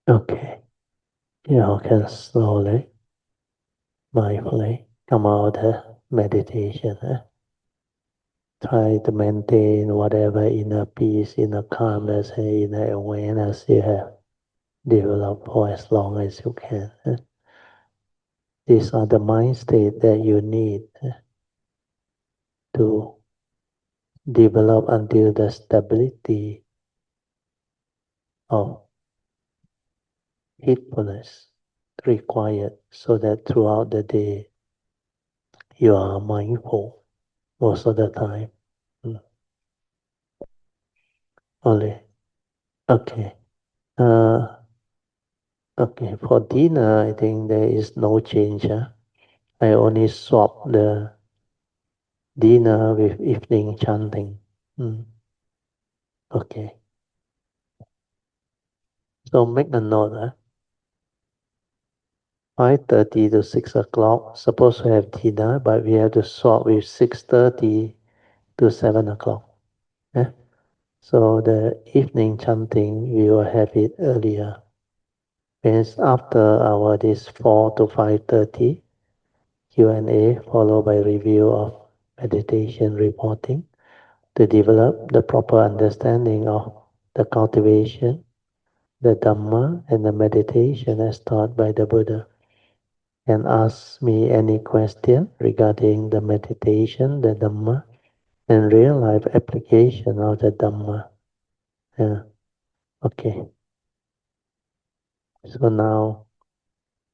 Okay, you can slowly, mindfully come out of meditation. Try to maintain whatever inner peace, inner calmness, and inner awareness you have developed for as long as you can. These are the mind state that you need to develop until the stability of heedfulness required, so that throughout the day you are mindful most of the time. Only. Okay. Okay. For dinner, I think there is no change. I only swap the dinner with evening chanting. Okay. So make a note. 5:30 to 6 o'clock, supposed to have dinner, but we have to swap with 6:30 to 7 o'clock. Yeah? So the evening chanting, we will have it earlier. Means after our this 4 to 5:30 Q&A, followed by review of meditation reporting to develop the proper understanding of the cultivation, the Dhamma, and the meditation as taught by the Buddha. And ask me any question regarding the meditation, the Dhamma, and real life application of the Dhamma. Yeah. Okay. So now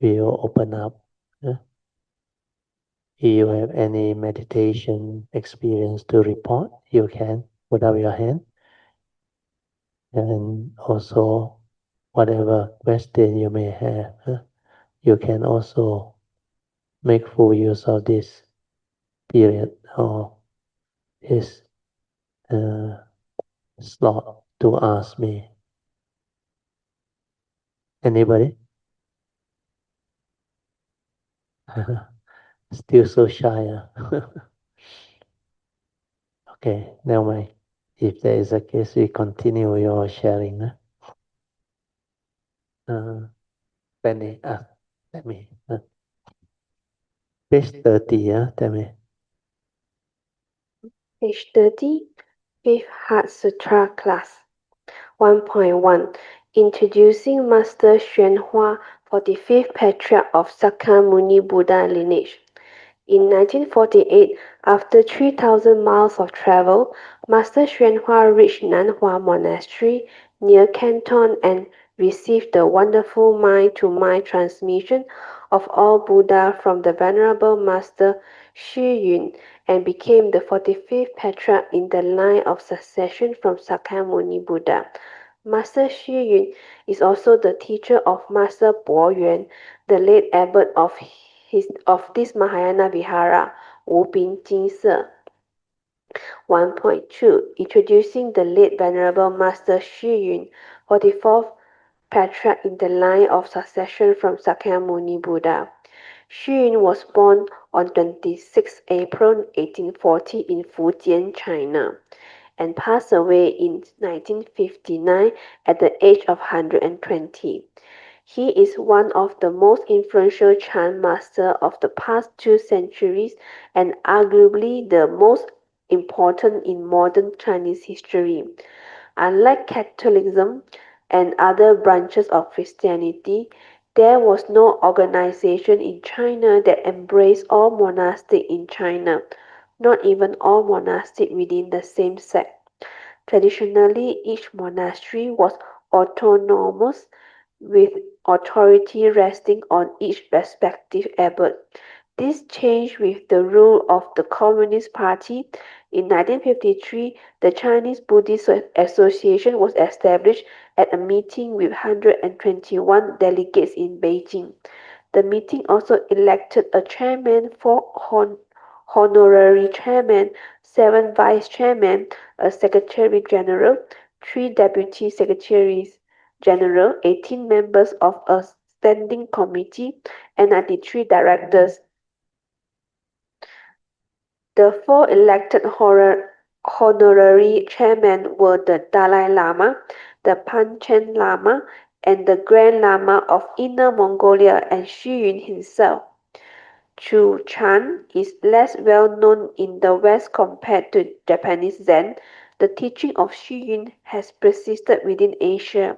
we'll open up. If you have any meditation experience to report, you can put up your hand. And also, whatever question you may have, you can also make full use of this period or this slot to ask me. Anybody? Still so shy. Okay, never mind. If there is a case, we continue your sharing. Penny, let me. Page 30, tell me. Page 30, Fifth Heart Sutra class. 1.1 Introducing Master Xuanhua, 45th Patriarch of Sakyamuni Buddha lineage. In 1948, after 3,000 miles of travel, Master Xuanhua reached Nanhua Monastery near Canton and received the wonderful mind-to-mind transmission of all Buddha from the Venerable Master Xu Yun and became the 45th Patriarch in the line of succession from Sakyamuni Buddha. Master Xu Yun is also the teacher of Master Bo Yuan, the late abbot of this Mahayana Vihara, Wubin Jinse. 1.2 Introducing the late Venerable Master Xu Yun, 44th Patriarch in the line of succession from Sakyamuni Buddha. Xu Yun was born on 26 April 1840 in Fujian, China, and passed away in 1959 at the age of 120. He is one of the most influential Chan masters of the past 2 centuries and arguably the most important in modern Chinese history. Unlike Catholicism and other branches of Christianity, there was no organization in China that embraced all monastics in China, not even all monastics within the same sect. Traditionally, each monastery was autonomous, with authority resting on each respective abbot. This changed with the rule of the Communist Party. In 1953, the Chinese Buddhist Association was established at a meeting with 121 delegates in Beijing. The meeting also elected a chairman, 4 honorary chairmen, 7 vice-chairmen, a secretary-general, 3 deputy secretaries-general, 18 members of a standing committee, and 93 directors. The 4 elected honorary chairmen were the Dalai Lama, the Panchen Lama, and the Grand Lama of Inner Mongolia and Xu Yun himself. Chu Chan is less well known in the West compared to Japanese Zen. The teaching of Xu Yun has persisted within Asia,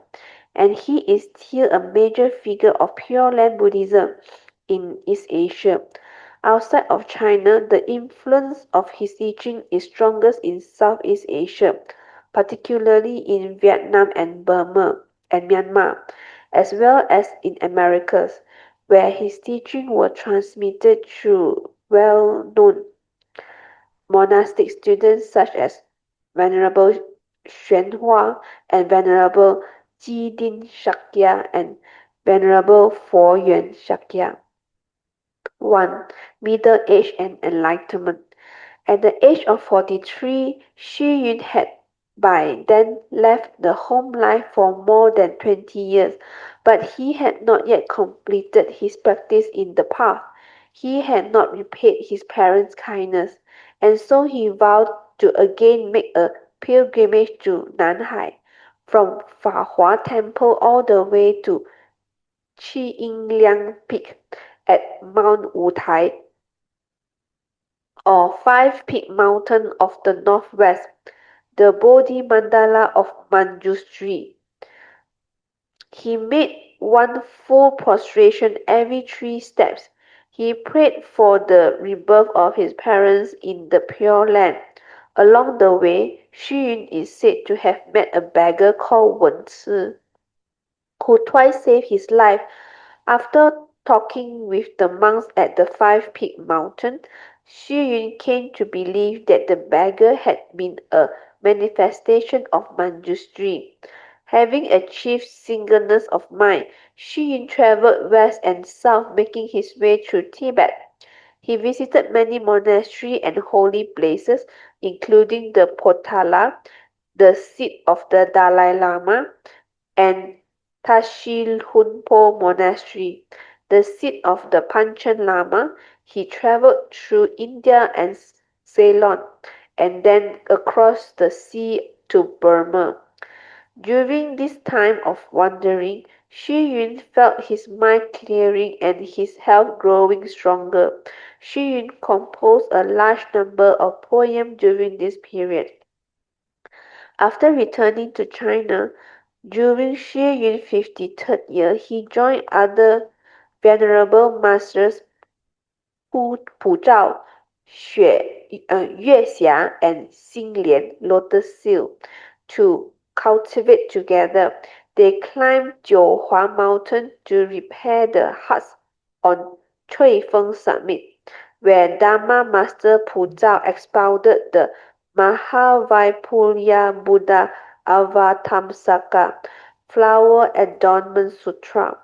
and he is still a major figure of Pure Land Buddhism in East Asia. Outside of China, the influence of his teaching is strongest in Southeast Asia, particularly in Vietnam and Burma and Myanmar, as well as in Americas, where his teachings were transmitted through well-known monastic students such as Venerable Xuanhua and Venerable Jidin Shakya and Venerable Fo Yuan Shakya. 1. Middle Age and Enlightenment. At the age of 43, Xu Yun had by then left the home life for more than 20 years, but he had not yet completed his practice in the path. He had not repaid his parents' kindness, and so he vowed to again make a pilgrimage to Nanhai, from Fahua Temple all the way to Chi Peak at Mount Wutai, or Five Peak Mountain of the Northwest, the Bodhi Mandala of Manjushri. He made one full prostration every 3 steps. He prayed for the rebirth of his parents in the Pure Land. Along the way, Xu Yun is said to have met a beggar called Wen Ci, who twice saved his life. After talking with the monks at the Five Peak Mountain, Xu Yun came to believe that the beggar had been a manifestation of Manjushri. Having achieved singleness of mind, Xu Yun travelled west and south, making his way through Tibet. He visited many monasteries and holy places, including the Potala, the seat of the Dalai Lama, and Tashilhunpo Monastery, the seat of the Panchen Lama. He travelled through India and Ceylon, and then across the sea to Burma. During this time of wandering, Xu Yun felt his mind clearing and his health growing stronger. Xu Yun composed a large number of poems during this period. After returning to China, during Xu Yun's 53rd year, he joined other venerable masters Pu Zhao, Yue Xia, and Xing Lian (Lotus Seal) to cultivate together. They climbed Jiuhua Mountain to repair the huts on Cuifeng Summit, where Dharma Master Pu Zhao expounded the Mahavaipunya Buddha Avatamsaka Flower Adornment Sutra.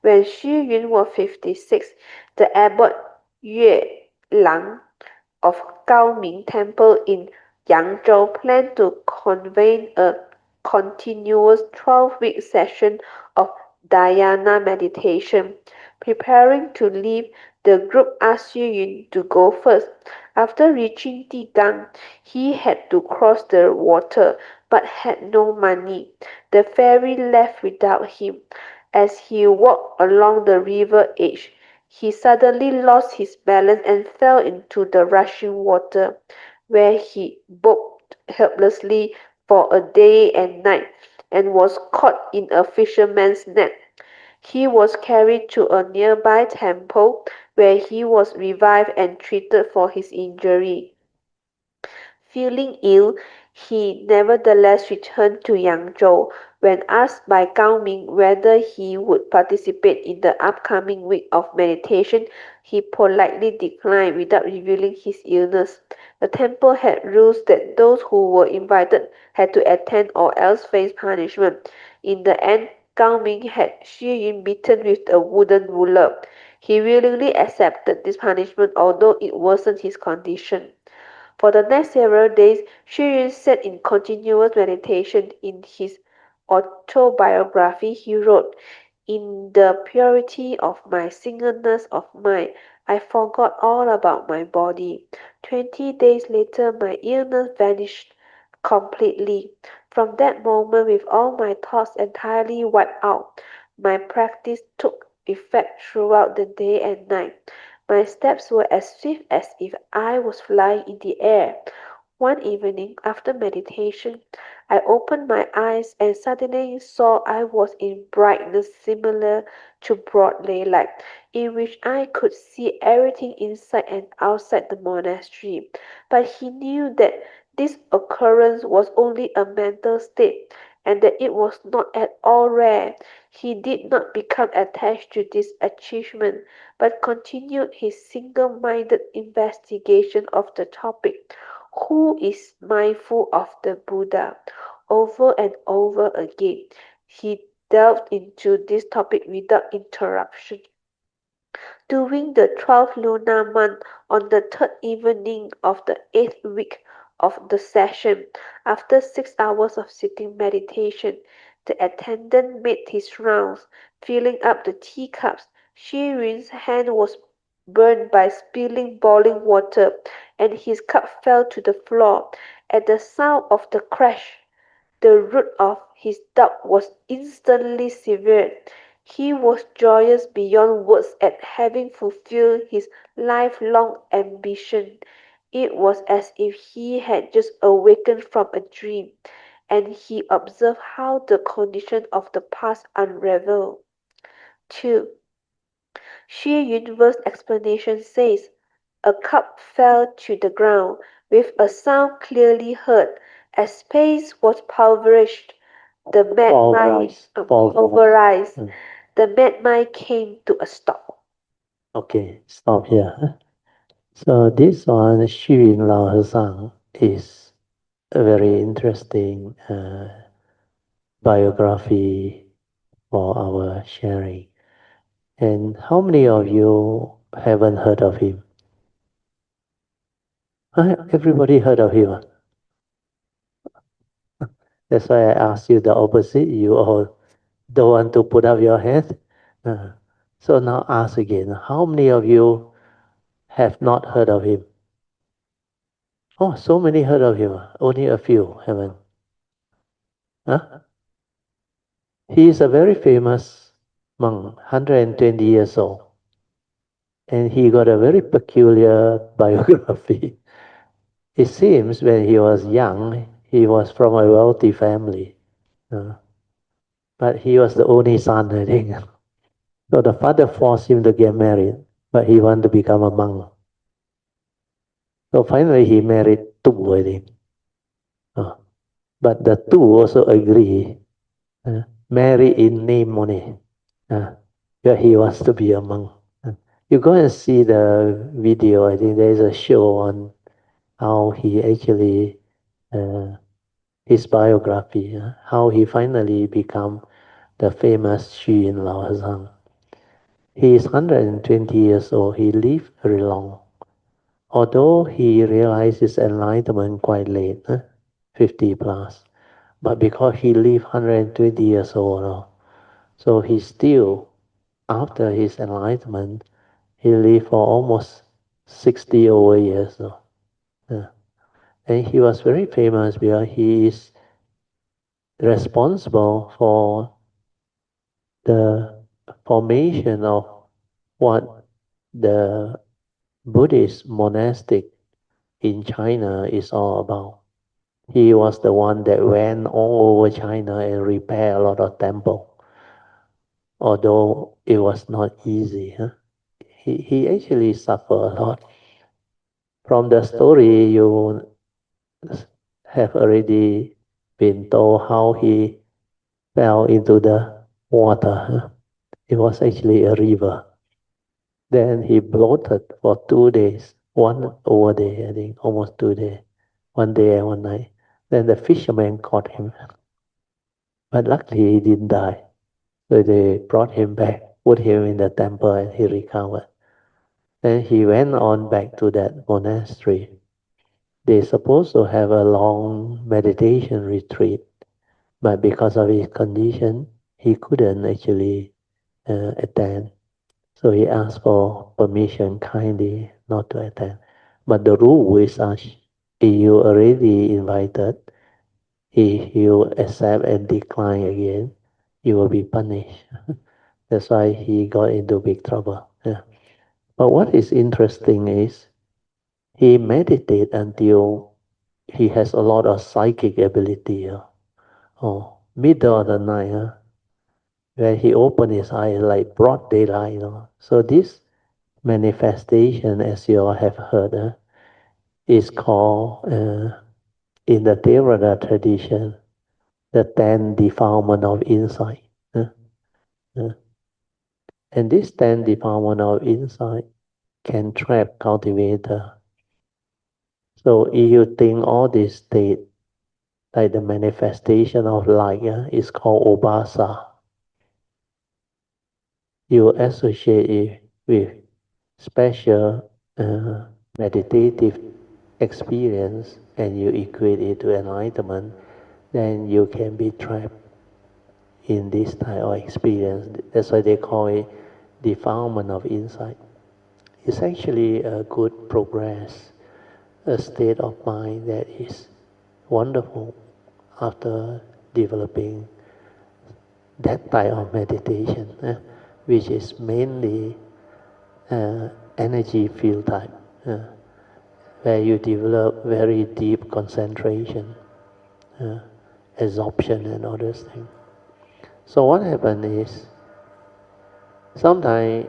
When Xu Yun was 56, the abbot Yue Lang of Gaoming Temple in Yangzhou planned to convene a continuous 12-week session of dhyana meditation. Preparing to leave, the group asked Xu Yun to go first. After reaching Digang, he had to cross the water but had no money. The ferry left without him. As he walked along the river edge, he suddenly lost his balance and fell into the rushing water, where he bobbed helplessly for a day and night, and was caught in a fisherman's net. He was carried to a nearby temple, where he was revived and treated for his injury. Feeling ill, he nevertheless returned to Yangzhou. When asked by Gao Ming whether he would participate in the upcoming week of meditation, he politely declined without revealing his illness. The temple had rules that those who were invited had to attend or else face punishment. In the end, Gao Ming had Xu Yun beaten with a wooden ruler. He willingly accepted this punishment, although it worsened his condition. For the next several days, Xu Yun sat in continuous meditation. In his autobiography, he wrote, "In the purity of my singleness of mind, I forgot all about my body. 20 days later, my illness vanished completely. From that moment, with all my thoughts entirely wiped out, my practice took effect throughout the day and night. My steps were as swift as if I was flying in the air. One evening, after meditation, I opened my eyes and suddenly saw I was in brightness similar to broad daylight, in which I could see everything inside and outside the monastery. But he knew that this occurrence was only a mental state, and that it was not at all rare. He did not become attached to this achievement, but continued his single-minded investigation of the topic, "Who is mindful of the Buddha?" Over and over again, he delved into this topic without interruption. During the 12th lunar month, on the third evening of the eighth week of the session, after 6 hours of sitting meditation, the attendant made his rounds, filling up the teacups. Shi Yun's hand was burned by spilling boiling water, and his cup fell to the floor. At the sound of the crash, the root of his doubt was instantly severed. He was joyous beyond words at having fulfilled his lifelong ambition. It was as if he had just awakened from a dream, and he observed how the condition of the past unraveled. 2. Shi Yun's explanation says, "A cup fell to the ground, with a sound clearly heard. As space was pulverized, the mad mind pulverized. The mad mind came to a stop." Okay, stop here. So this one, Xu Yin Lao Hesang, is a very interesting biography for our sharing. And how many of you haven't heard of him? Everybody heard of him. That's why I asked you the opposite. You all don't want to put up your hand. Uh, so now ask again. How many of you have not heard of him? Oh, so many heard of him. Only a few haven't. Huh? He is a very famous monk, 120 years old. And he got a very peculiar biography. It seems when he was young, he was from a wealthy family. Uh, but he was the only son, I think. So the father forced him to get married, but he wanted to become a monk. So finally he married two, I think. Uh, but the two also agree, marry in name only. But he wants to be a monk. You go and see the video. I think there's a show on how he actually, uh, his biography, how he finally become the famous Xu Yin Lao Hazang. He is 120 years old. He lived very long. Although he realized his enlightenment quite late, 50 plus, but because he lived 120 years old, so he still, after his enlightenment, he lived for almost 60 over years. Yeah. And he was very famous because he is responsible for the formation of what the Buddhist monastic in China is all about. He was the one that went all over China and repaired a lot of temple, although it was not easy. He actually suffered a lot. From the story, you have already been told how he fell into the water. It was actually a river. Then he bloated for 2 days, one over day, I think, almost 2 days, one day and one night. Then the fishermen caught him, but luckily he didn't die. So they brought him back, put him in the temple, and he recovered. Then he went on back to that monastery. They supposed to have a long meditation retreat, but because of his condition, he couldn't actually attend. So he asked for permission kindly not to attend. But the rule is such, if you already invited, If you accept and decline again, you will be punished. That's why he got into big trouble. Yeah. But what is interesting is he meditated until he has a lot of psychic ability. Oh, middle of the night, when he opened his eyes like broad daylight. So this manifestation, as you all have heard, is called in the Theravada tradition the 10 defilement of insight. Uh, and this 10 defilement of insight can trap cultivator. So if you think all this state, like the manifestation of light, is called obasa. You associate it with special meditative experience and you equate it to enlightenment, then you can be trapped in this type of experience. That's why they call it defilement of insight. It's actually a good progress, a state of mind that is wonderful after developing that type of meditation, which is mainly energy field type, where you develop very deep concentration, absorption and all those things. So what happens is, sometimes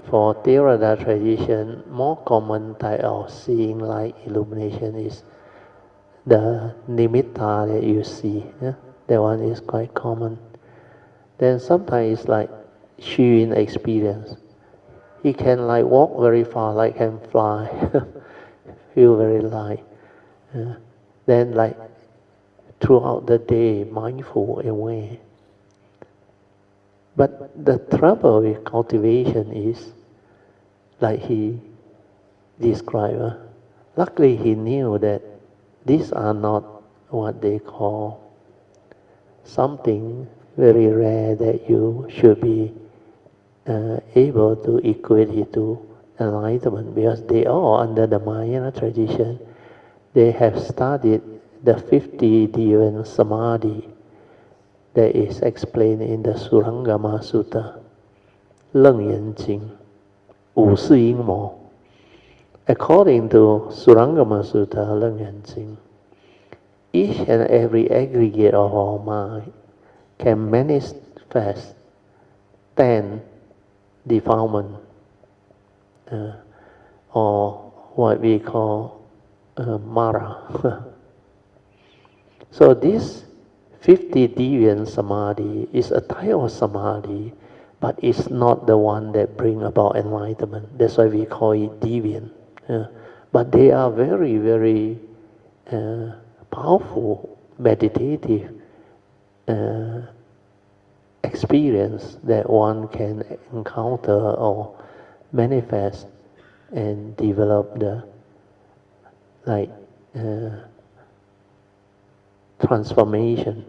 for Theravada tradition, more common type of seeing light illumination is the nimitta that you see. That one is quite common. Then sometimes it's like Shurangama experience. He can like walk very far, like can fly, feel very light. Then like throughout the day, mindful away. But the trouble with cultivation is, like he described, luckily he knew that these are not what they call something very rare that you should be able to equate it to enlightenment, because they all under the Mahayana tradition, they have studied the 50 Divan Samadhi that is explained in the Shurangama Sutta, Leng Yan Jing, Wu Si Ying Mo. According to Shurangama Sutta, Leng Yan Jing, each and every aggregate of our mind can manifest 10 defilement, or what we call Mara. So this 50 deviant samadhi is a type of samadhi, but it's not the one that bring about enlightenment. That's why we call it deviant. But they are very, very powerful meditative experience that one can encounter or manifest and develop the like transformation.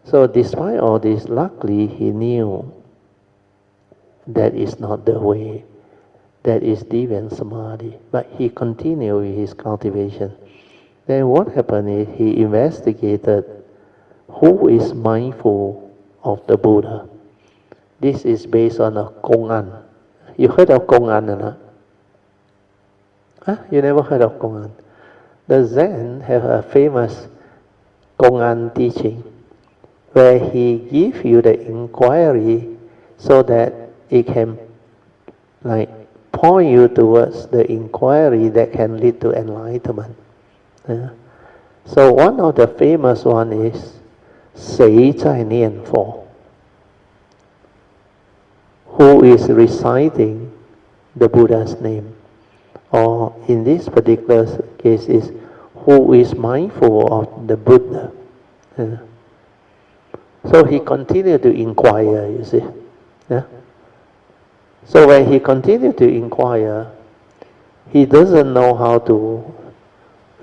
So despite all this, luckily he knew that is not the way, that is Divan Samadhi, but he continued with his cultivation. Then what happened is he investigated who is mindful of the Buddha. This is based on a Gong'an. You heard of Gong'an or not? You never heard of Gong'an? The Zen have a famous Gong'an teaching where he gives you the inquiry so that it can like point you towards the inquiry that can lead to enlightenment. So one of the famous one is 谁在念佛? Who is reciting the Buddha's name? Or in this particular case is who is mindful of the Buddha? So he continued to inquire, you see. So when he continued to inquire, he doesn't know how to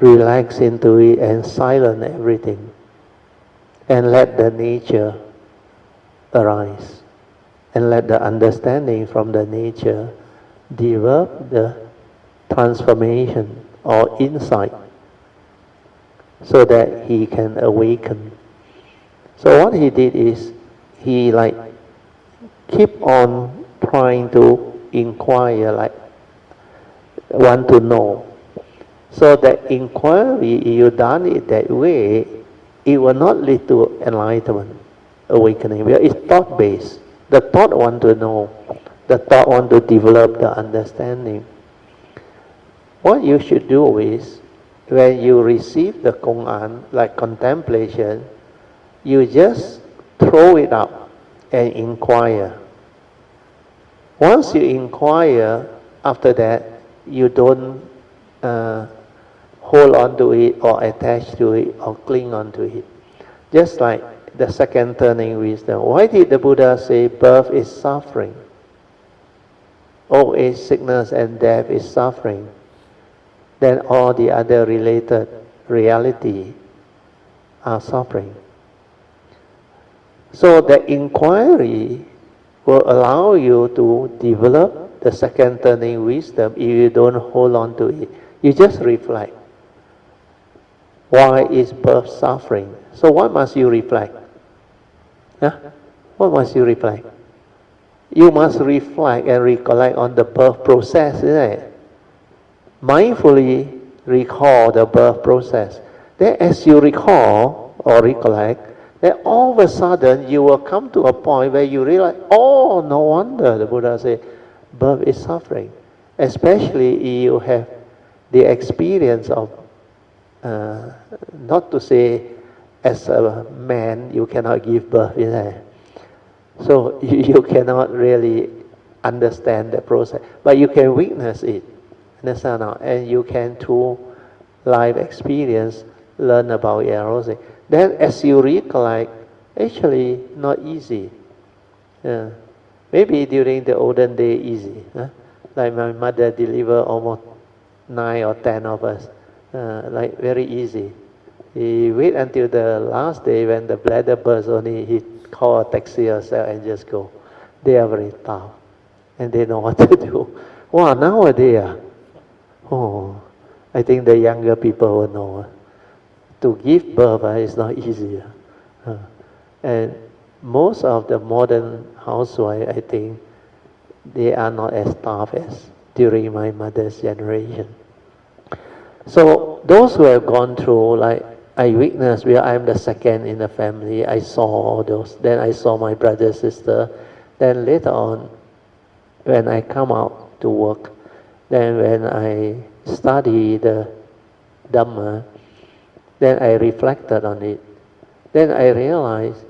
relax into it and silence everything and let the nature arise and let the understanding from the nature develop the transformation or insight so that he can awaken. So what he did is he like keep on trying to inquire, like want to know. So that inquiry, if you done it that way, it will not lead to enlightenment, awakening. Because it's thought based. The thought want to know. The thought want to develop the understanding. What you should do is, when you receive the Kong-an, like contemplation, you just throw it up and inquire. Once you inquire, after that, you don't hold on to it or attach to it or cling on to it. Just like the second turning wisdom. Why did the Buddha say birth is suffering? Old age, sickness, and death is suffering. Then all the other related reality are suffering. So the inquiry will allow you to develop the second turning wisdom if you don't hold on to it. You just reflect. Why is birth suffering? So what must you reflect? Huh? What must you reflect? You must reflect and recollect on the birth process, isn't it? Mindfully recall the birth process. Then as you recall or recollect, then all of a sudden you will come to a point where you realize, oh, no wonder the Buddha said birth is suffering. Especially if you have the experience of, not to say as a man you cannot give birth, you know. So you cannot really understand the process, but you can witness it, understand? And you can through life experience learn about it. Then as you recollect, actually not easy. Yeah. Maybe during the olden day easy. Huh? Like my mother delivered almost 9 or 10 of us. Like very easy. He wait until the last day when the bladder burst only he call a taxi yourself and just go. They are very tough. And they know what to do. Wow, nowadays, oh, I think the younger people will know. To give birth is not easy. And most of the modern housewives, I think, they are not as tough as during my mother's generation. So those who have gone through, like I witnessed, where I'm the second in the family, I saw all those. Then I saw my brother, sister. Then later on, when I come out to work, then when I study the Dhamma, then I reflected on it. Then I realized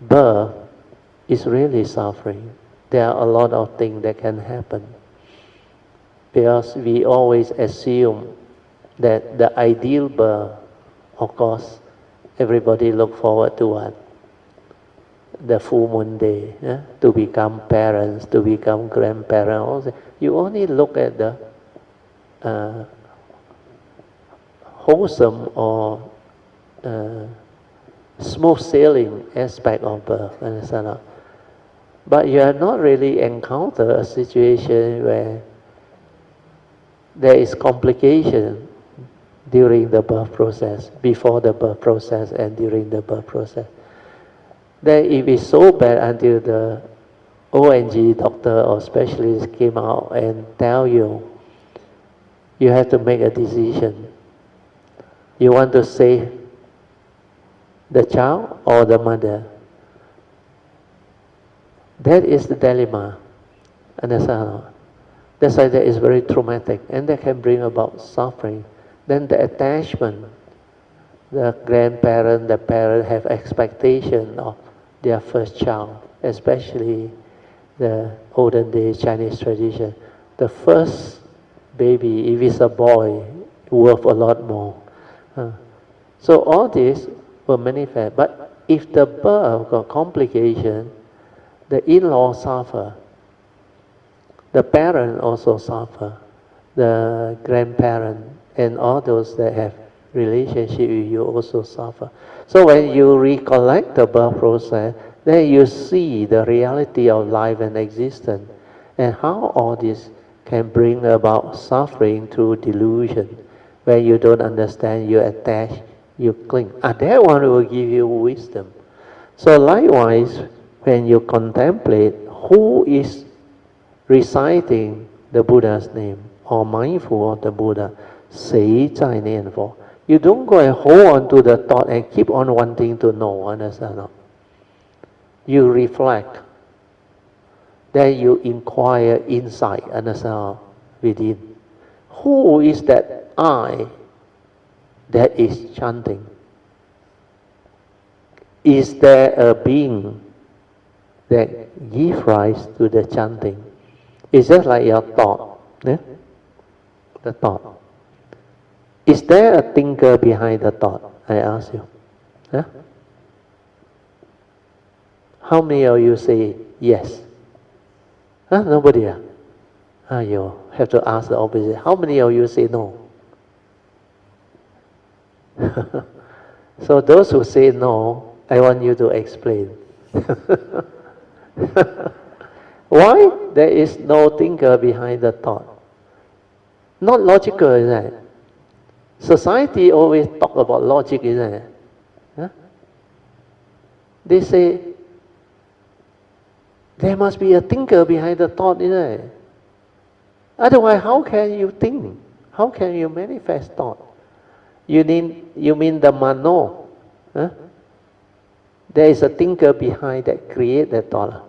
birth is really suffering. There are a lot of things that can happen. Because we always assume that the ideal birth, of course, everybody look forward to what? The full moon day, to become parents, to become grandparents. You only look at the wholesome or smooth sailing aspect of birth, understand? But you have not really encountered a situation where there is complication during the birth process, before the birth process and during the birth process. Then if it's so bad until the ONG doctor or specialist came out and tell you, you have to make a decision. You want to save the child or the mother? That is the dilemma. Understand? That's why that is very traumatic and that can bring about suffering. Then the attachment, the grandparent, the parent have expectation of their first child, especially the olden days Chinese tradition. The first baby, if it's a boy, worth a lot more. So all this will manifest. But if the birth got complication, the in-law suffer. The parent also suffer. The grandparent and all those that have relationship with you also suffer. So when you recollect the birth process, then you see the reality of life and existence and how all this can bring about suffering through delusion. When you don't understand, you attach You cling. That one will give you wisdom. So likewise, when you contemplate who is reciting the Buddha's name or mindful of the Buddha, 谁在念佛? You don't go and hold on to the thought and keep on wanting to know, understand? No? You reflect. Then you inquire inside, understand? Within. Who is that I that is chanting? Is there a being that gives rise to the chanting? It's just like your thought. Yeah? The thought. Is there a thinker behind the thought? I ask you. Yeah? How many of you say yes? Huh? Nobody. You have to ask the opposite. How many of you say no? So those who say no, I want you to explain. Why there is no thinker behind the thought? Not logical, isn't it? Society always talk about logic, isn't it? Huh? They say there must be a thinker behind the thought, isn't it? Otherwise, how can you think? How can you manifest thought? You mean the mano? Huh? There is a thinker behind that create that thought.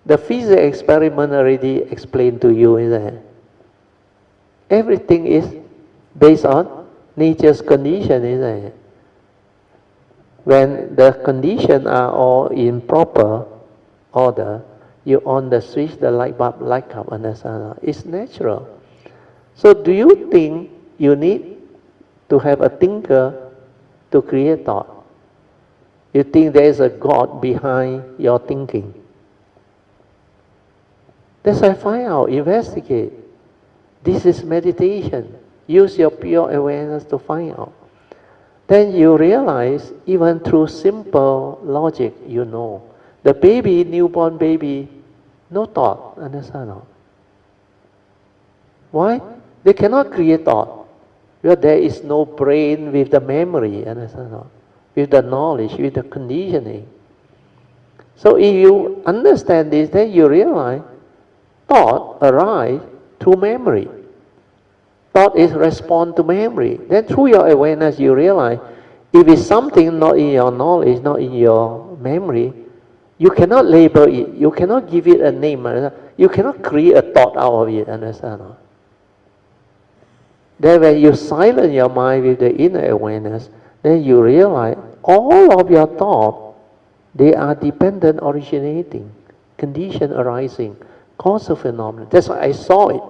The physics experiment already explained to you, isn't it? Everything is based on nature's condition, isn't it? When the conditions are all in proper order, you on the switch, the light bulb light up, understand? It's natural. So do you think you need to have a thinker to create thought? You think there is a God behind your thinking? That's why find out, investigate. This is meditation. Use your pure awareness to find out. Then you realize, even through simple logic, you know. The baby, newborn baby, no thought, understand? Why? They cannot create thought. Because there is no brain with the memory, understand? With the knowledge, with the conditioning. So if you understand this, then you realize thought arises through memory. Thought is respond to memory. Then through your awareness, you realize if it's something not in your knowledge, not in your memory, you cannot label it. You cannot give it a name. You cannot create a thought out of it. Understand? Then when you silence your mind with the inner awareness, then you realize all of your thoughts, they are dependent originating, condition arising, causal phenomenon. That's why I saw it.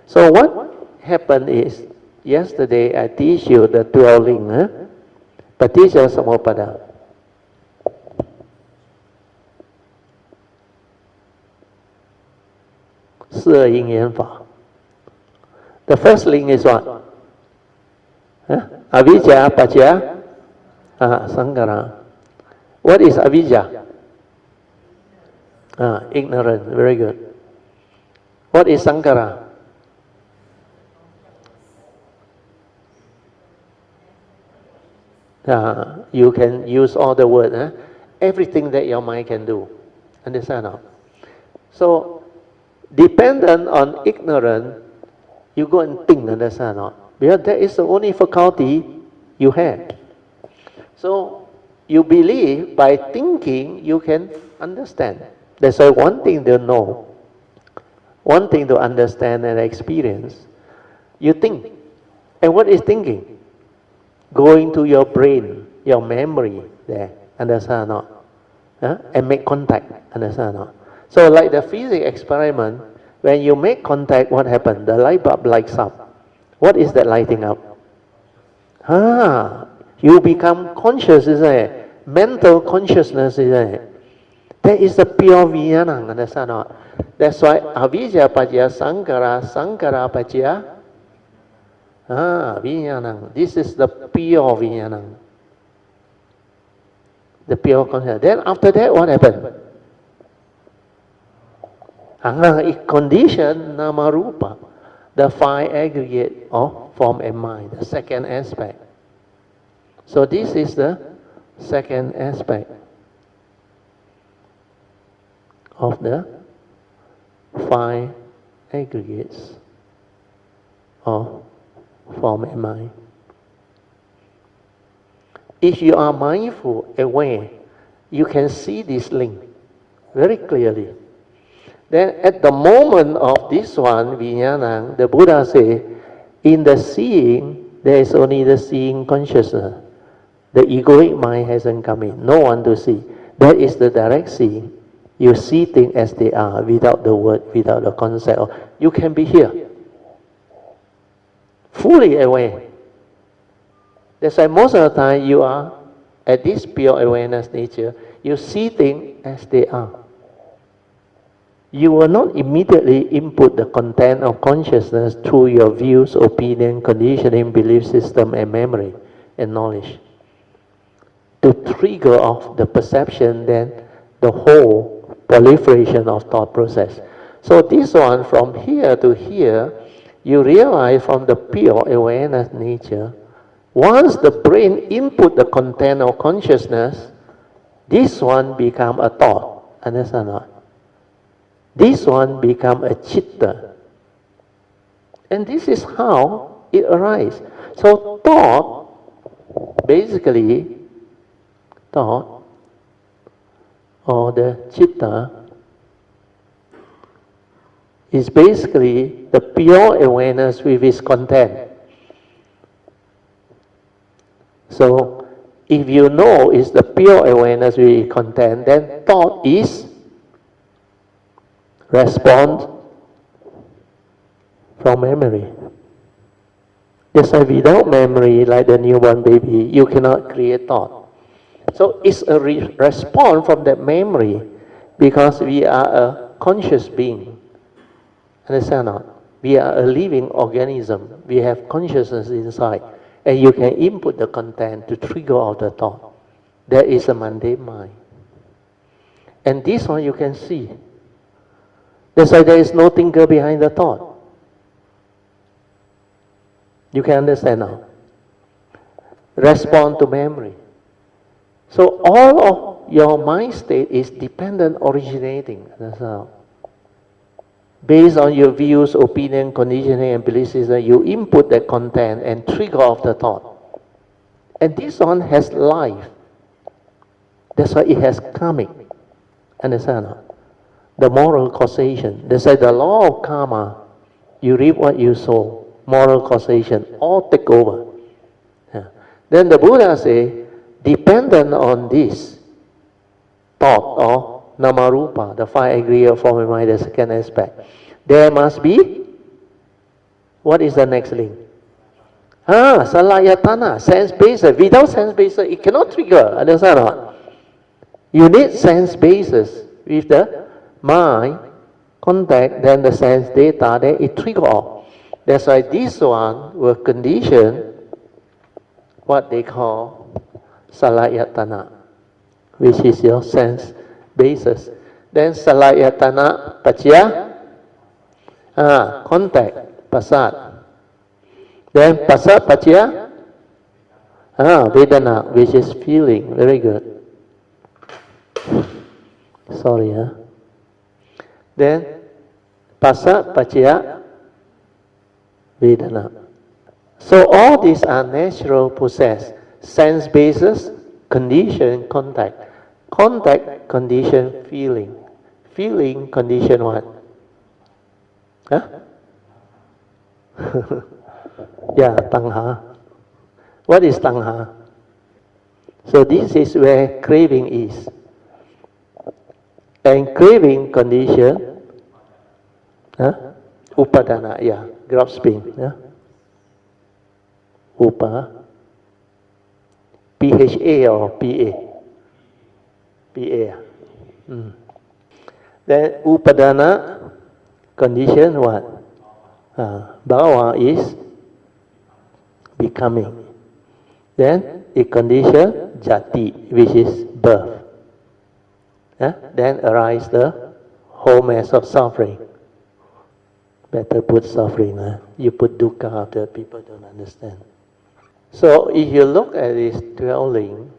So what happened is, yesterday I teach you the 12 link, Paticca Samuppada. The first link is what? Avijja, Paccaya, Sankhara. What is avijja? Ignorant. Very good. What is Sankhara? You can use all the words. Everything that your mind can do. Understand now? So, dependent on ignorance, you go and think, understand not? Because that is the only faculty you have. So, you believe by thinking you can understand. That's why one thing to know, one thing to understand and experience, you think. And what is thinking? Going to your brain, your memory there, understand not? And make contact, understand not? So like the physics experiment, when you make contact, what happens? The light bulb lights up. What is that lighting up? You become conscious, isn't it? Mental consciousness, isn't it? That is the pure vijnana, understand not? That's why avijja paccaya sankhara, sankhara paccaya vijnana. This is the pure vijnana. The pure consciousness. Then after that, what happened? It conditioned nama-rupa, the five aggregate of form and mind, the second aspect. So this is the second aspect of the five aggregates of form and mind. If you are mindful, aware, you can see this link very clearly. Then at the moment of this one, Vijnana, the Buddha said, in the seeing, there is only the seeing consciousness. The egoic mind hasn't come in, no one to see. That is the direct seeing. You see things as they are, without the word, without the concept. You can be here, fully aware. That's why most of the time you are at this pure awareness nature, you see things as they are. You will not immediately input the content of consciousness through your views, opinion, conditioning, belief system, and memory and knowledge. To trigger off the perception, then the whole proliferation of thought process. So this one, from here to here, you realize from the pure awareness nature, once the brain input the content of consciousness, this one become a thought. Understand or not? This one become a chitta. And this is how it arises. So thought, basically, thought, or the chitta, is basically the pure awareness with its content. So, if you know it's the pure awareness with its content, then thought is response from memory. Just like without memory, like the newborn baby, you cannot create thought. So it's a response from that memory, because we are a conscious being. Understand or not? We are a living organism. We have consciousness inside. And you can input the content to trigger out the thought. That is a mundane mind. And this one you can see. That's why there is no thinker behind the thought. You can understand now. Respond to memory. So all of your mind state is dependent originating. That's how. Based on your views, opinion, conditioning, and belief system, you input that content and trigger off the thought. And this one has life. That's why it has karmic. Understand? The moral causation. That's why the law of karma, you reap what you sow. Moral causation, all take over. Yeah. Then the Buddha say, dependent on this thought or namarupa, the five aggregate of form and mind, the second aspect, there must be, what is the next link? Salayatana, sense basis. Without sense basis, it cannot trigger. Understand or not? You need sense basis with the mind, contact, then the sense data, then it trigger off. That's why this one will condition what they call salayatana, which is your sense basis. Then salayatana pacaya, contact, pasat. Then pasat pacaya, vedana, which is feeling. Very good. Sorry, Then pasat pacaya, vedana. So all these are natural process. Sense basis, condition, contact. Contact, condition, feeling. Feeling, condition what? Yeah, tanha. What is tanha? So this is where craving is. And craving condition, upadana, grasping, upa, PHA or PA? PA. Then upadana, condition what? Bhava is becoming. Then it condition jati, which is birth. Then arise the whole mass of suffering. Better put suffering. You put dukkha after people don't understand. So if you look at this dwelling,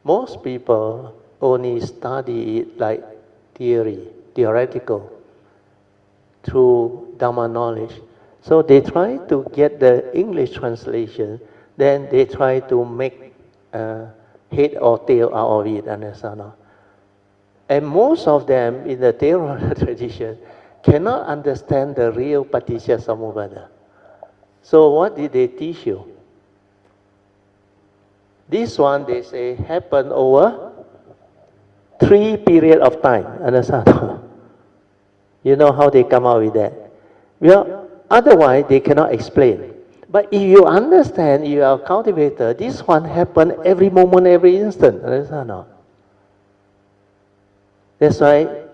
most people only study it like theoretical, through Dhamma knowledge. So they try to get the English translation, then they try to make head or tail out of it, understand? And most of them in the Theravada tradition cannot understand the real Paticca Samuppada. So what did they teach you? This one, they say, happened over 3 period of time, understand? You know how they come out with that? Well, otherwise they cannot explain. But if you understand, you are a cultivator, this one happened every moment, every instant, understand? That's why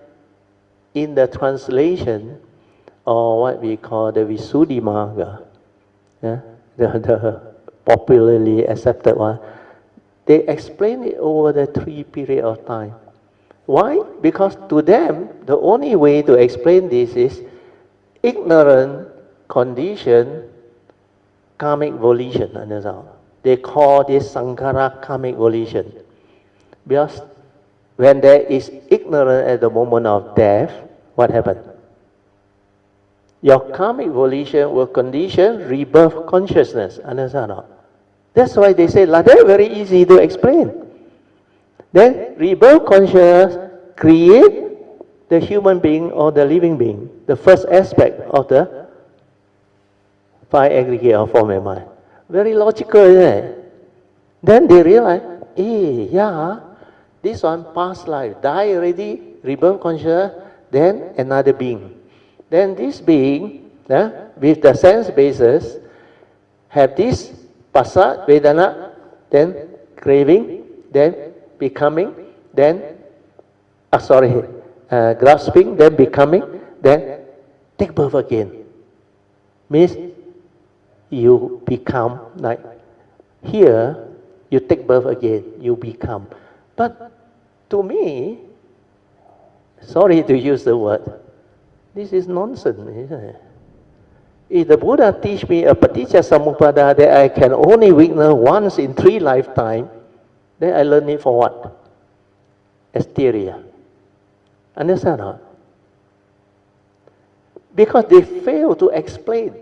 in the translation, or what we call the Visuddhimagga, yeah, the popularly accepted one, they explain it over the 3 period of time. Why? Because to them, the only way to explain this is ignorant condition, karmic volition. Understand? They call this sankhara karmic volition. Because when there is ignorance at the moment of death, what happens? Your karmic volition will condition rebirth consciousness. Understand? That's why they say like that, very easy to explain. Then rebirth consciousness create the human being or the living being, the first aspect of the 5 aggregate of form and mind. Very logical, isn't it? Then they realize, yeah, this one past life, die already, rebirth consciousness, then another being. Then this being, with the sense basis, have this pasat, vedana, then craving, then becoming, then, grasping, then becoming, then take birth again. Means you become like, here, you take birth again, you become. But to me, sorry to use the word, this is nonsense, isn't it? If the Buddha teach me a Paticca Samuppada that I can only witness once in 3 lifetimes, then I learn it for what? As theory. Understand or not? Because they fail to explain.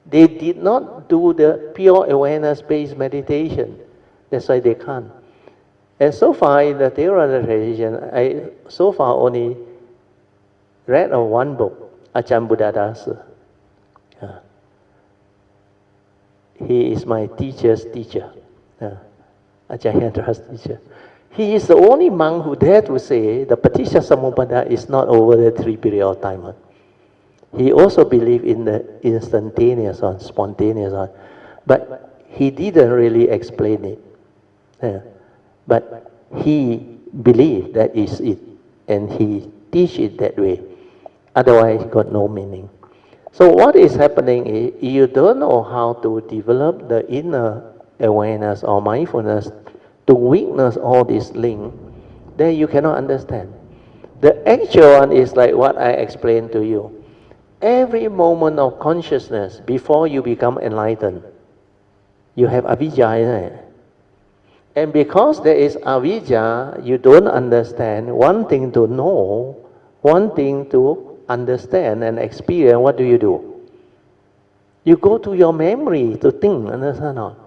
They did not do the pure awareness-based meditation. That's why they can't. And so far in the Theravada tradition, I so far only read of one book, Ajahn Buddhadasa. He is my teacher's teacher, Ajahn Yandra's teacher. He is the only monk who dared to say the Paticca Samuppada is not over the 3 period of time. He also believed in the instantaneous one, spontaneous one, but he didn't really explain it. But he believed that is it, and he teach it that way. Otherwise, it got no meaning. So what is happening is, you don't know how to develop the inner awareness or mindfulness to witness all these links, then you cannot understand. The actual one is like what I explained to you. Every moment of consciousness before you become enlightened, you have avijja, isn't it? And because there is avijja, you don't understand. One thing to know, one thing to understand and experience, what do? You go to your memory to think, understand or not?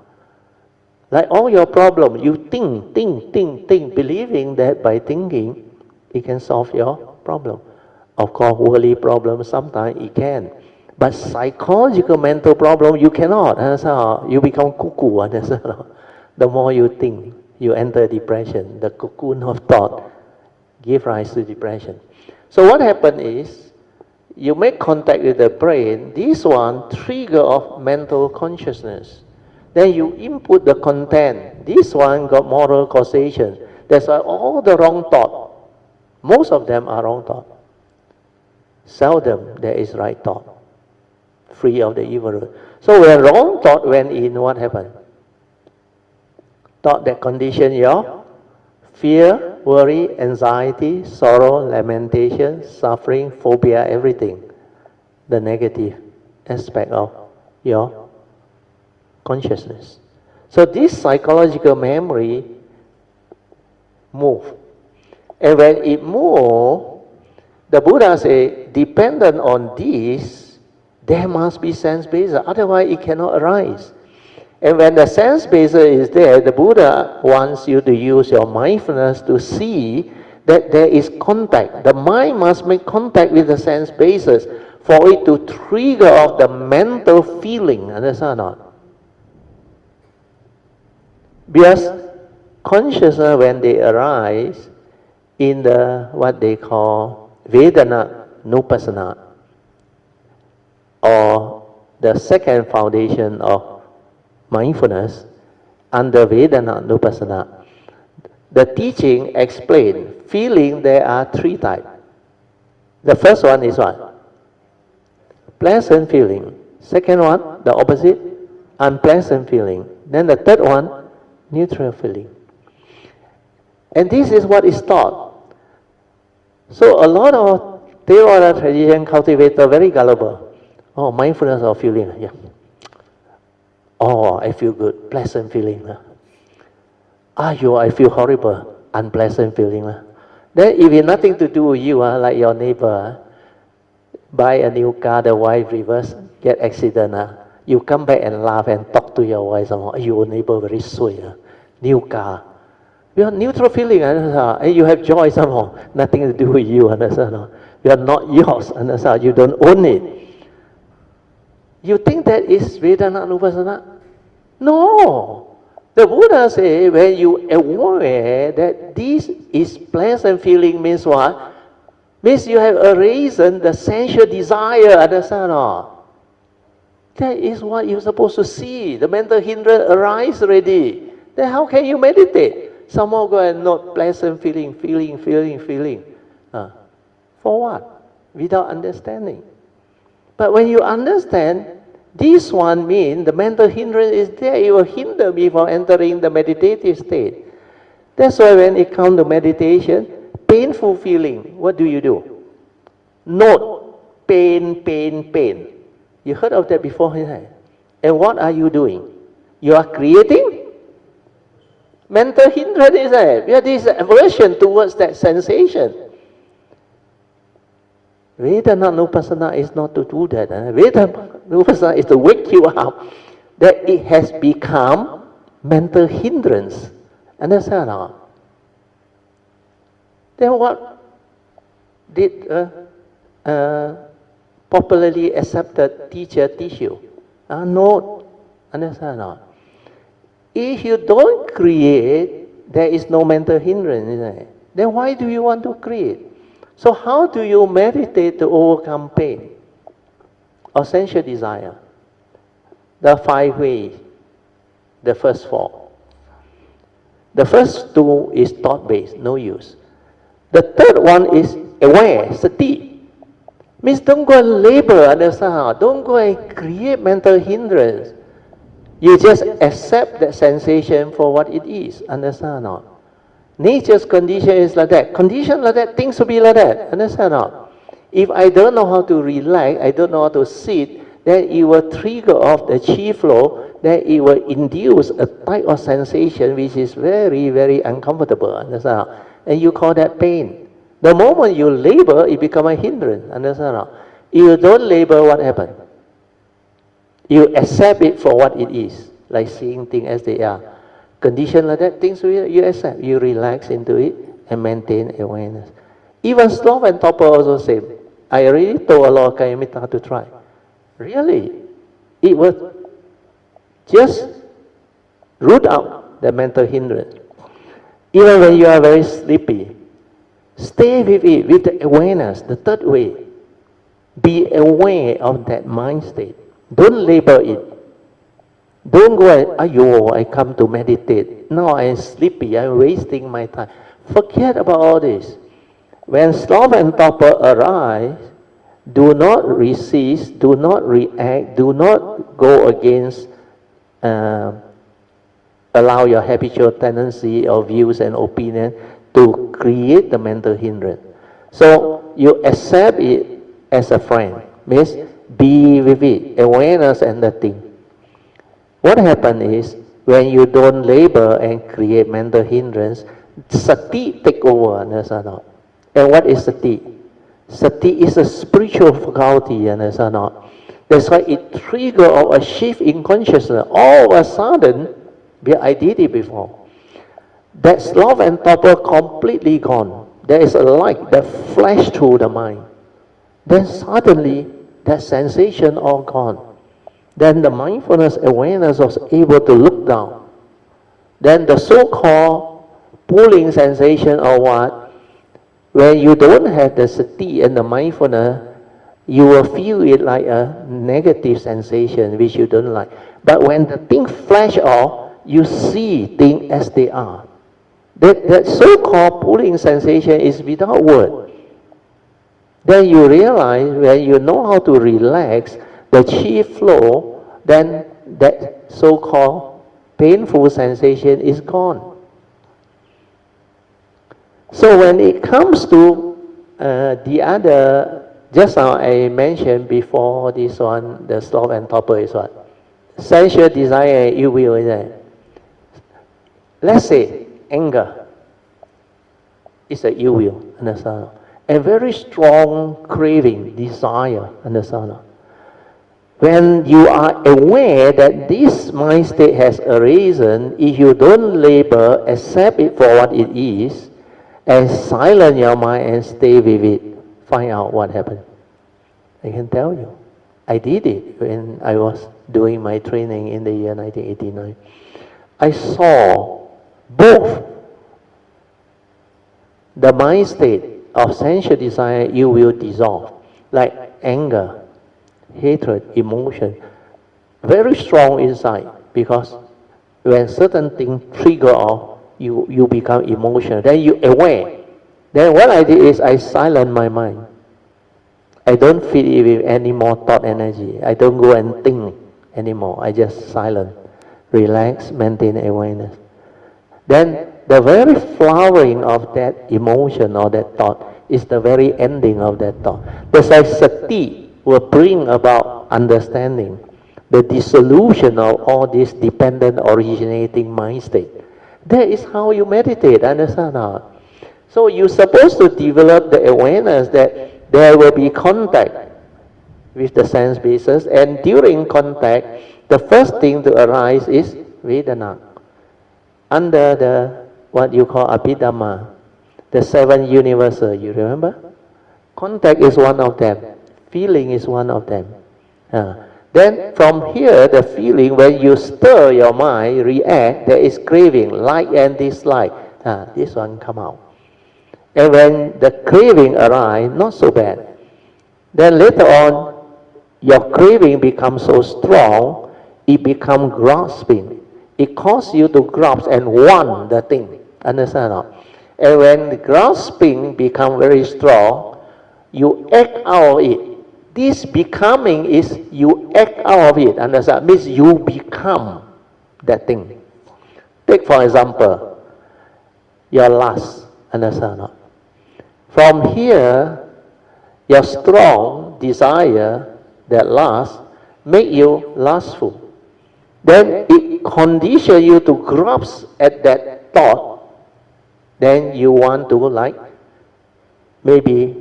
Like all your problems, you think, believing that by thinking, it can solve your problem. Of course, worldly problems, sometimes it can. But psychological, mental problem, you cannot. Understand? You become cuckoo. Understand? The more you think, you enter depression. The cocoon of thought give rise to depression. So what happens is, you make contact with the brain, this one trigger of mental consciousness. Then you input the content. This one got moral causation. That's why all the wrong thought, most of them are wrong thought. Seldom there is right thought, free of the evil root. So when wrong thought went in, what happened? Thought that condition your fear, worry, anxiety, sorrow, lamentation, suffering, phobia, everything. The negative aspect of your consciousness. So this psychological memory move. And when it move, the Buddha say, dependent on this, there must be sense baser, otherwise it cannot arise. And when the sense baser is there, the Buddha wants you to use your mindfulness to see that there is contact. The mind must make contact with the sense basis for it to trigger off the mental feeling. Understand or not? Because consciousness, when they arise in the what they call Vedana Nupassana, or the second foundation of mindfulness, under Vedana Nupassana, the teaching explain feeling there are three types. The first one is what? Pleasant feeling. Second one, the opposite, unpleasant feeling. Then the third one, neutral feeling. And this is what is taught. So a lot of Theravada tradition cultivator very gullible. Oh, mindfulness of feeling, yeah. Oh, I feel good, pleasant feeling. I feel horrible, unpleasant feeling. Then if it's nothing to do with you, like your neighbor, buy a new car, the wife reverse, get accident, you come back and laugh and talk to your wife, your neighbor very sweet, new car. You have neutral feeling, and you have joy somehow, nothing to do with you, understand? You are not yours, understand? You don't own it. You think that is Vedana Nupassana? No. The Buddha say when you aware that this is pleasant feeling means what? Means you have arisen the sensual desire, understand? That is what you're supposed to see. The mental hindrance arise already. Then how can you meditate? Someone go and note pleasant feeling. For what? Without understanding. But when you understand, this one means the mental hindrance is there. It will hinder me from entering the meditative state. That's why when it comes to meditation, painful feeling, what do? Note pain. You heard of that before? And what are you doing? You are creating mental hindrance, is there? There is aversion towards that sensation. Vedana Nupassana is not to do that. Vedana Nupassana is to wake you up that it has become mental hindrance. Understand? Then what did popularly accepted teacher teach you? No. Understand? If you don't create, there is no mental hindrance, isn't it? Then why do you want to create? So how do you meditate to overcome pain or sensual desire? There are 5 ways. The first 4. The first 2 is thought-based, no use. The third one is aware, sati. Means don't go and labor, understand? Don't go and create mental hindrance. You just accept that sensation for what it is, understand or not? Nature's condition is like that. Condition like that, things will be like that. Understand or not? If I don't know how to relax, I don't know how to sit, then it will trigger off the chi flow, then it will induce a type of sensation which is very, very uncomfortable. Understand or not? And you call that pain. The moment you labor, it becomes a hindrance. Understand or not? If you don't labor, what happens? You accept it for what it is, like seeing things as they are. Condition like that, things you accept. You relax into it and maintain awareness. Even sloth and torpor also same. I already told a lot of Kayamita to try. Really, it will just root out the mental hindrance. Even when you are very sleepy, stay with it, with the awareness, the third way. Be aware of that mind state. Don't label it. Don't go and, I come to meditate. No, I'm sleepy, I'm wasting my time. Forget about all this. When sloth and torpor arise, do not resist, do not react, do not go against, allow your habitual tendency or views and opinion to create the mental hindrance. So you accept it as a friend, means be with it, awareness and the thing. What happens is, when you don't labor and create mental hindrance, sati take over, understand or not? And what is sati? Sati is a spiritual faculty, understand or not? That's why it triggers a shift in consciousness. All of a sudden, I did it before. That sloth and torpor completely gone. There is a light that flash through the mind. Then suddenly, that sensation all gone. Then the mindfulness awareness was able to look down. Then the so-called pulling sensation or what, when you don't have the sati and the mindfulness, you will feel it like a negative sensation which you don't like. But when the thing flash off, you see things as they are. That so-called pulling sensation is without word. Then you realize when you know how to relax the chi flow, then that so-called painful sensation is gone. So when it comes to the other, just now I mentioned before this one, the sloth and torpor is what? Sensual desire and ill will is that. Let's say anger is a ill will, understand? A very strong craving, desire, understand? When you are aware that this mind state has arisen, if you don't labor, accept it for what it is, and silence your mind and stay with it, find out what happened. I can tell you. I did it when I was doing my training in the year 1989. I saw both the mind state of sensual desire, you will dissolve, like anger, hatred, emotion, very strong inside, because when certain things trigger off, you become emotional. Then you aware. Then what I did is I silence my mind. I don't feed it with any more thought energy. I don't go and think anymore. I just silent, relax, maintain awareness. Then the very flowering of that emotion or that thought is the very ending of that thought. That's why sati will bring about understanding, the dissolution of all this dependent originating mind state. That is how you meditate, understand not? So you're supposed to develop the awareness that there will be contact with the sense basis, and during contact, the first thing to arise is Vedana. Under the, what you call Abhidhamma, the seven universal, you remember? Contact is one of them. Feeling is one of them. Then from here, the feeling, when you stir your mind, react, there is craving, like and dislike. This one come out. And when the craving arrives, not so bad. Then later on, your craving becomes so strong, it becomes grasping. It causes you to grasp and want the thing. Understand or not? And when the grasping becomes very strong, you act out of it. This becoming is you act out of it. Understand? Means you become that thing. Take for example, your lust. Understand or not? From here, your strong desire, that lust, make you lustful. Then it conditions you to grasp at that thought. Then you want to, like, maybe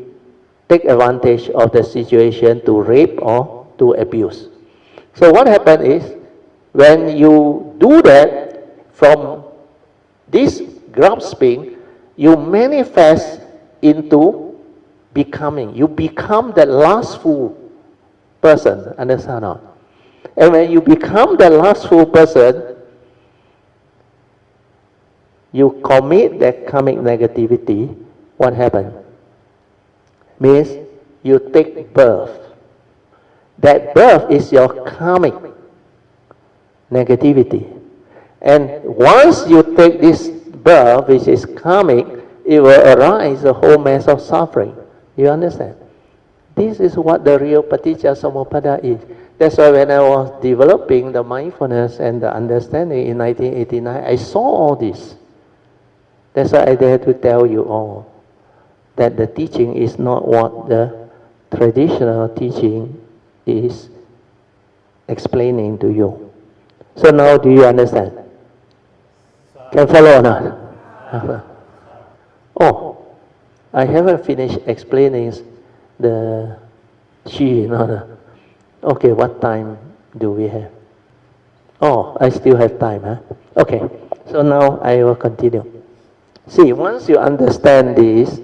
take advantage of the situation to rape or to abuse. So what happens is, when you do that, from this grasping, you manifest into becoming. You become the lustful person, understand or not? And when you become the lustful person, you commit that karmic negativity, what happens? Means you take birth. That birth is your karmic negativity. And once you take this birth, which is karmic, it will arise a whole mass of suffering. You understand? This is what the real paticca samuppada is. That's why when I was developing the mindfulness and the understanding in 1989, I saw all this. That's why I dare to tell you all that the teaching is not what the traditional teaching is explaining to you. So now do you understand? Can follow or not? Oh, I haven't finished explaining the Qi, no. Okay, what time do we have? Oh, I still have time, huh? Okay, so now I will continue. See, once you understand this,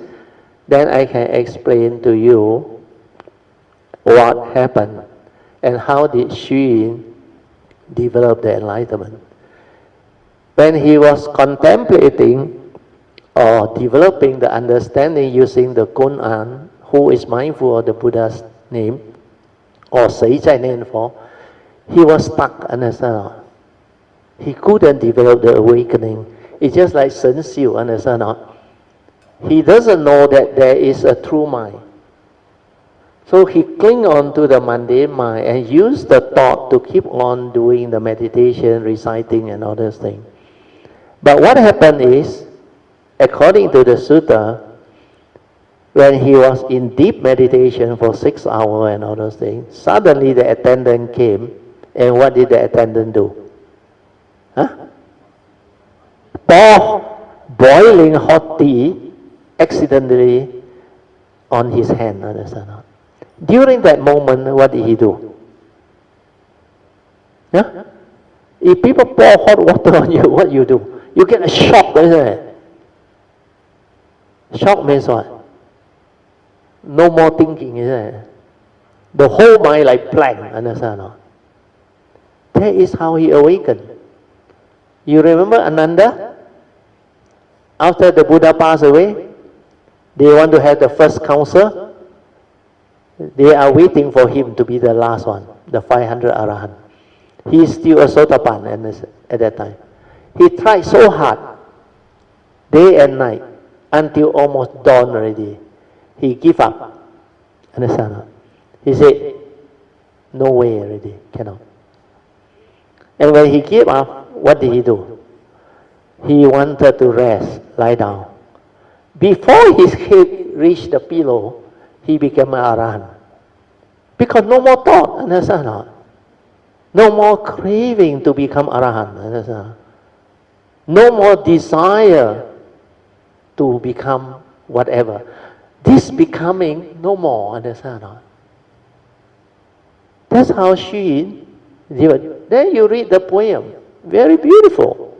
then I can explain to you what happened and how did Xu develop the enlightenment. When he was contemplating or developing the understanding using the Kun'an, who is mindful of the Buddha's name, or Sei Zai Nian Fo, he was stuck, understand? He couldn't develop the awakening. It's just like Shen Xiu, understand? He doesn't know that there is a true mind. So he cling on to the mundane mind and use the thought to keep on doing the meditation, reciting and all those things. But what happened is, according to the Sutra, when he was in deep meditation for 6 hours and all those things, suddenly the attendant came, and what did the attendant do? Pour boiling hot tea accidentally on his hand, understand? During that moment, what did he do? Yeah? If people pour hot water on you, what you do? You get a shock, isn't it? Shock means what? No more thinking, isn't it? The whole mind like blank, understand? That is how he awakened. You remember Ananda? After the Buddha passed away, they want to have the first council. They are waiting for him to be the last one, the 500 Arahant. He is still a Sotapan at that time. He tried so hard, day and night, until almost dawn already. He gave up. Understand? He said, no way already, cannot. And when he gave up, what did he do? He wanted to rest, lie down. Before his head reached the pillow, he became an Arahant. Because no more thought, understand? No more craving to become Arahant, understand? No more desire to become whatever. This becoming no more, understand? That's how she did. Then you read the poem, very beautiful.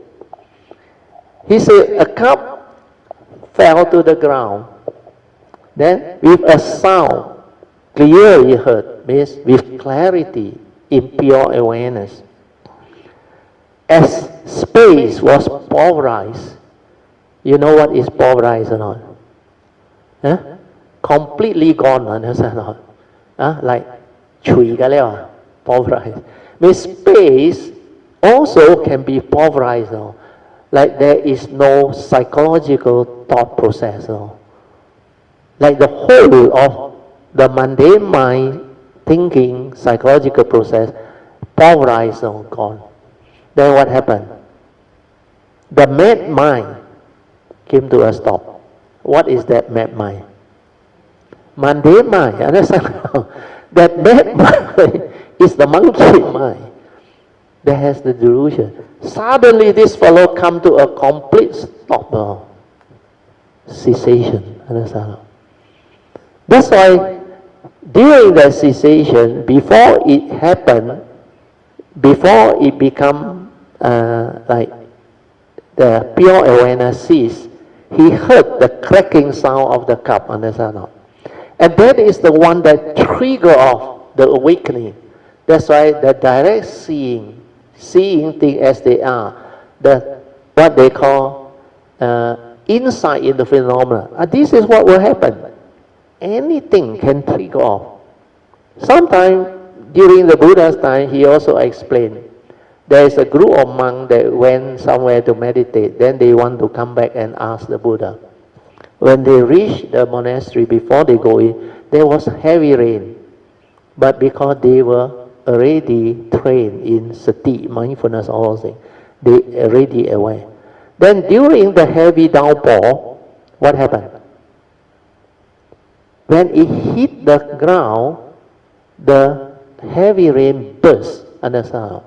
He said, a cup fell to the ground. Then with a sound, clearly heard, means with clarity, in pure awareness. As space was pulverized, you know what is pulverized or not? Huh? Completely gone, understand or not? Like chui ka liao, pulverized. Means space also can be pulverized. Like there is no psychological thought process. Like the whole of the mundane mind, thinking, psychological process, pulverized or gone. Then what happened? The mad mind came to a stop. What is that mad mind? Mundane mind, understand? That mad mind is the monkey mind that has the delusion. Suddenly this fellow come to a complete stop, cessation, understand? That's why during the cessation, before it happened, before it become like the pure awareness cease, he heard the cracking sound of the cup, understand? And that is the one that trigger off the awakening. That's why the direct seeing things as they are, what they call insight in the phenomena. This is what will happen. Anything can trigger off. Sometimes during the Buddha's time, he also explained, there is a group of monks that went somewhere to meditate. Then they want to come back and ask the Buddha. When they reached the monastery, before they go in, there was heavy rain. But because they were already trained in sati, mindfulness, all those things, they already aware. Then during the heavy downpour, what happened? When it hit the ground, the heavy rain burst, understand?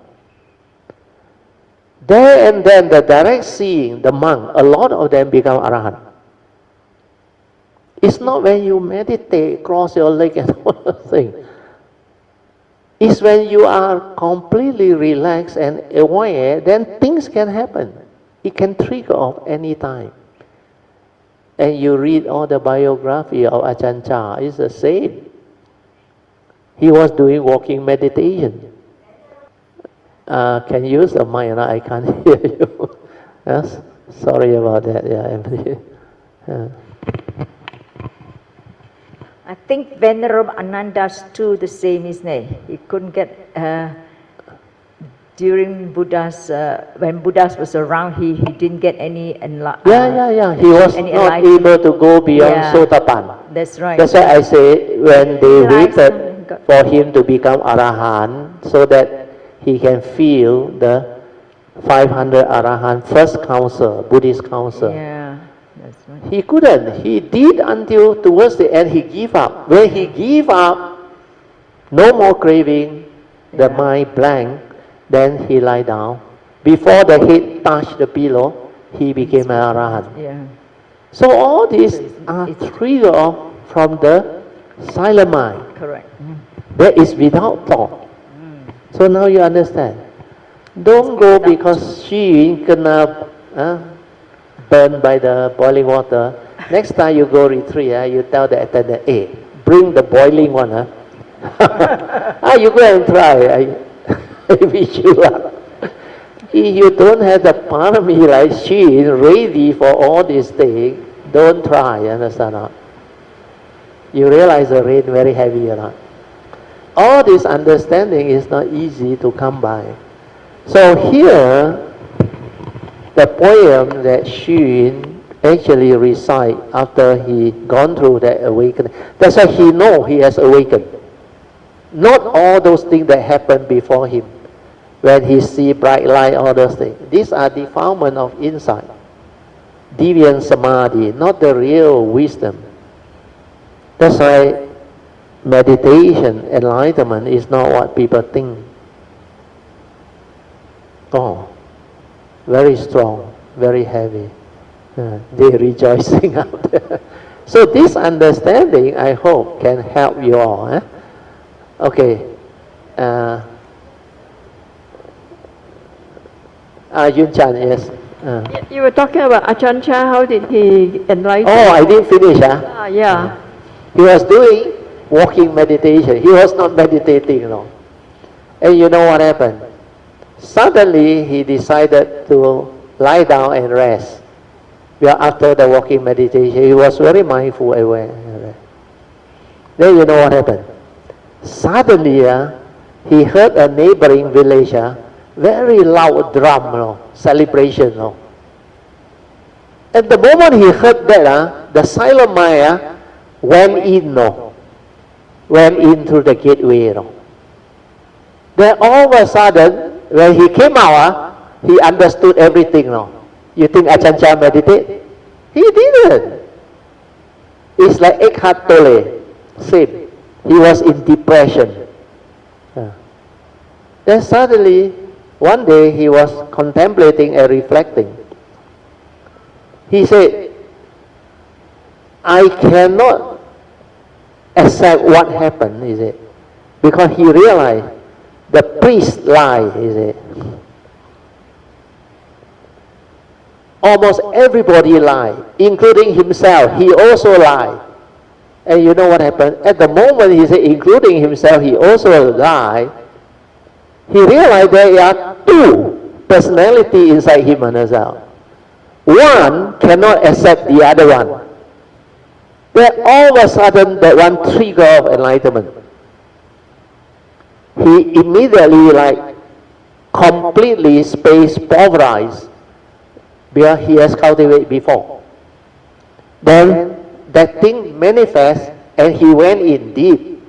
There and then the direct seeing, the monk, a lot of them become arahant. It's not when you meditate, cross your leg and all those things. It's when you are completely relaxed and aware, then things can happen. It can trigger off any time. And you read all the biography of Ajahn Chah, it's the same. He was doing walking meditation. Can you use the mic? I can't hear you. Yes? Sorry about that. Yeah, Emily. I think Venerable Ananda's too the same, isn't it? He couldn't get during Buddha's when Buddha was around. He didn't get any Yeah. He was not able to go beyond Sotapan. That's right. That's why I say when they waited for him to become Arahant, so that he can feel the 500 Arahant first council, Buddhist council. Yeah, that's right. He couldn't. He did until towards the end he gave up. When he gave up, no more craving, the mind blank, then he lie down. Before the head touched the pillow, he became an Arahant. Yeah. So all these are triggered off from the silent mind. Correct. That is without thought. So now you understand. Don't go because she kena burned by the boiling water. Next time you go retreat, you tell the attendant, hey, bring the boiling one. You go and try. I wish you luck. If you don't have the parami like she is ready for all these things, don't try, understand not? You realize the rain very heavy or not? All this understanding is not easy to come by. So here, the poem that Xun actually recite after he gone through that awakening, that's why he know he has awakened. Not all those things that happened before him. When he see bright light, all those things. These are defilement of insight. Deviant samadhi, not the real wisdom. That's why meditation, enlightenment is not what people think. Oh, very strong, very heavy. They rejoicing out there. So this understanding, I hope, can help you all. Okay. Yun Chan, yes. You were talking about Ajahn Chah, how did he enlighten? Oh, I didn't finish. Yeah. He was doing walking meditation. He was not meditating, And you know what happened? Suddenly, he decided to lie down and rest. After the walking meditation, he was very mindful, aware. Then you know what happened? Suddenly, he heard a neighboring village, very loud drum, celebration. At the moment he heard that, the silent mind went in, went in through the gateway. Then all of a sudden, when he came out, he understood everything. You think Ajahn Chah meditate? He didn't. It's like Eckhart Tolle, same. He was in depression. Then suddenly, one day he was contemplating and reflecting. He said, I cannot accept what happened, he said, because he realized the priest lied, he said. Almost everybody lied, including himself. He also lied. And you know what happened? At the moment he said, including himself, he also lied. He realized there are two personalities inside him and himself. One cannot accept the other one. Then all of a sudden, that one trigger of enlightenment. He immediately completely space pulverized because he has cultivated before. Then that thing manifests and he went in deep.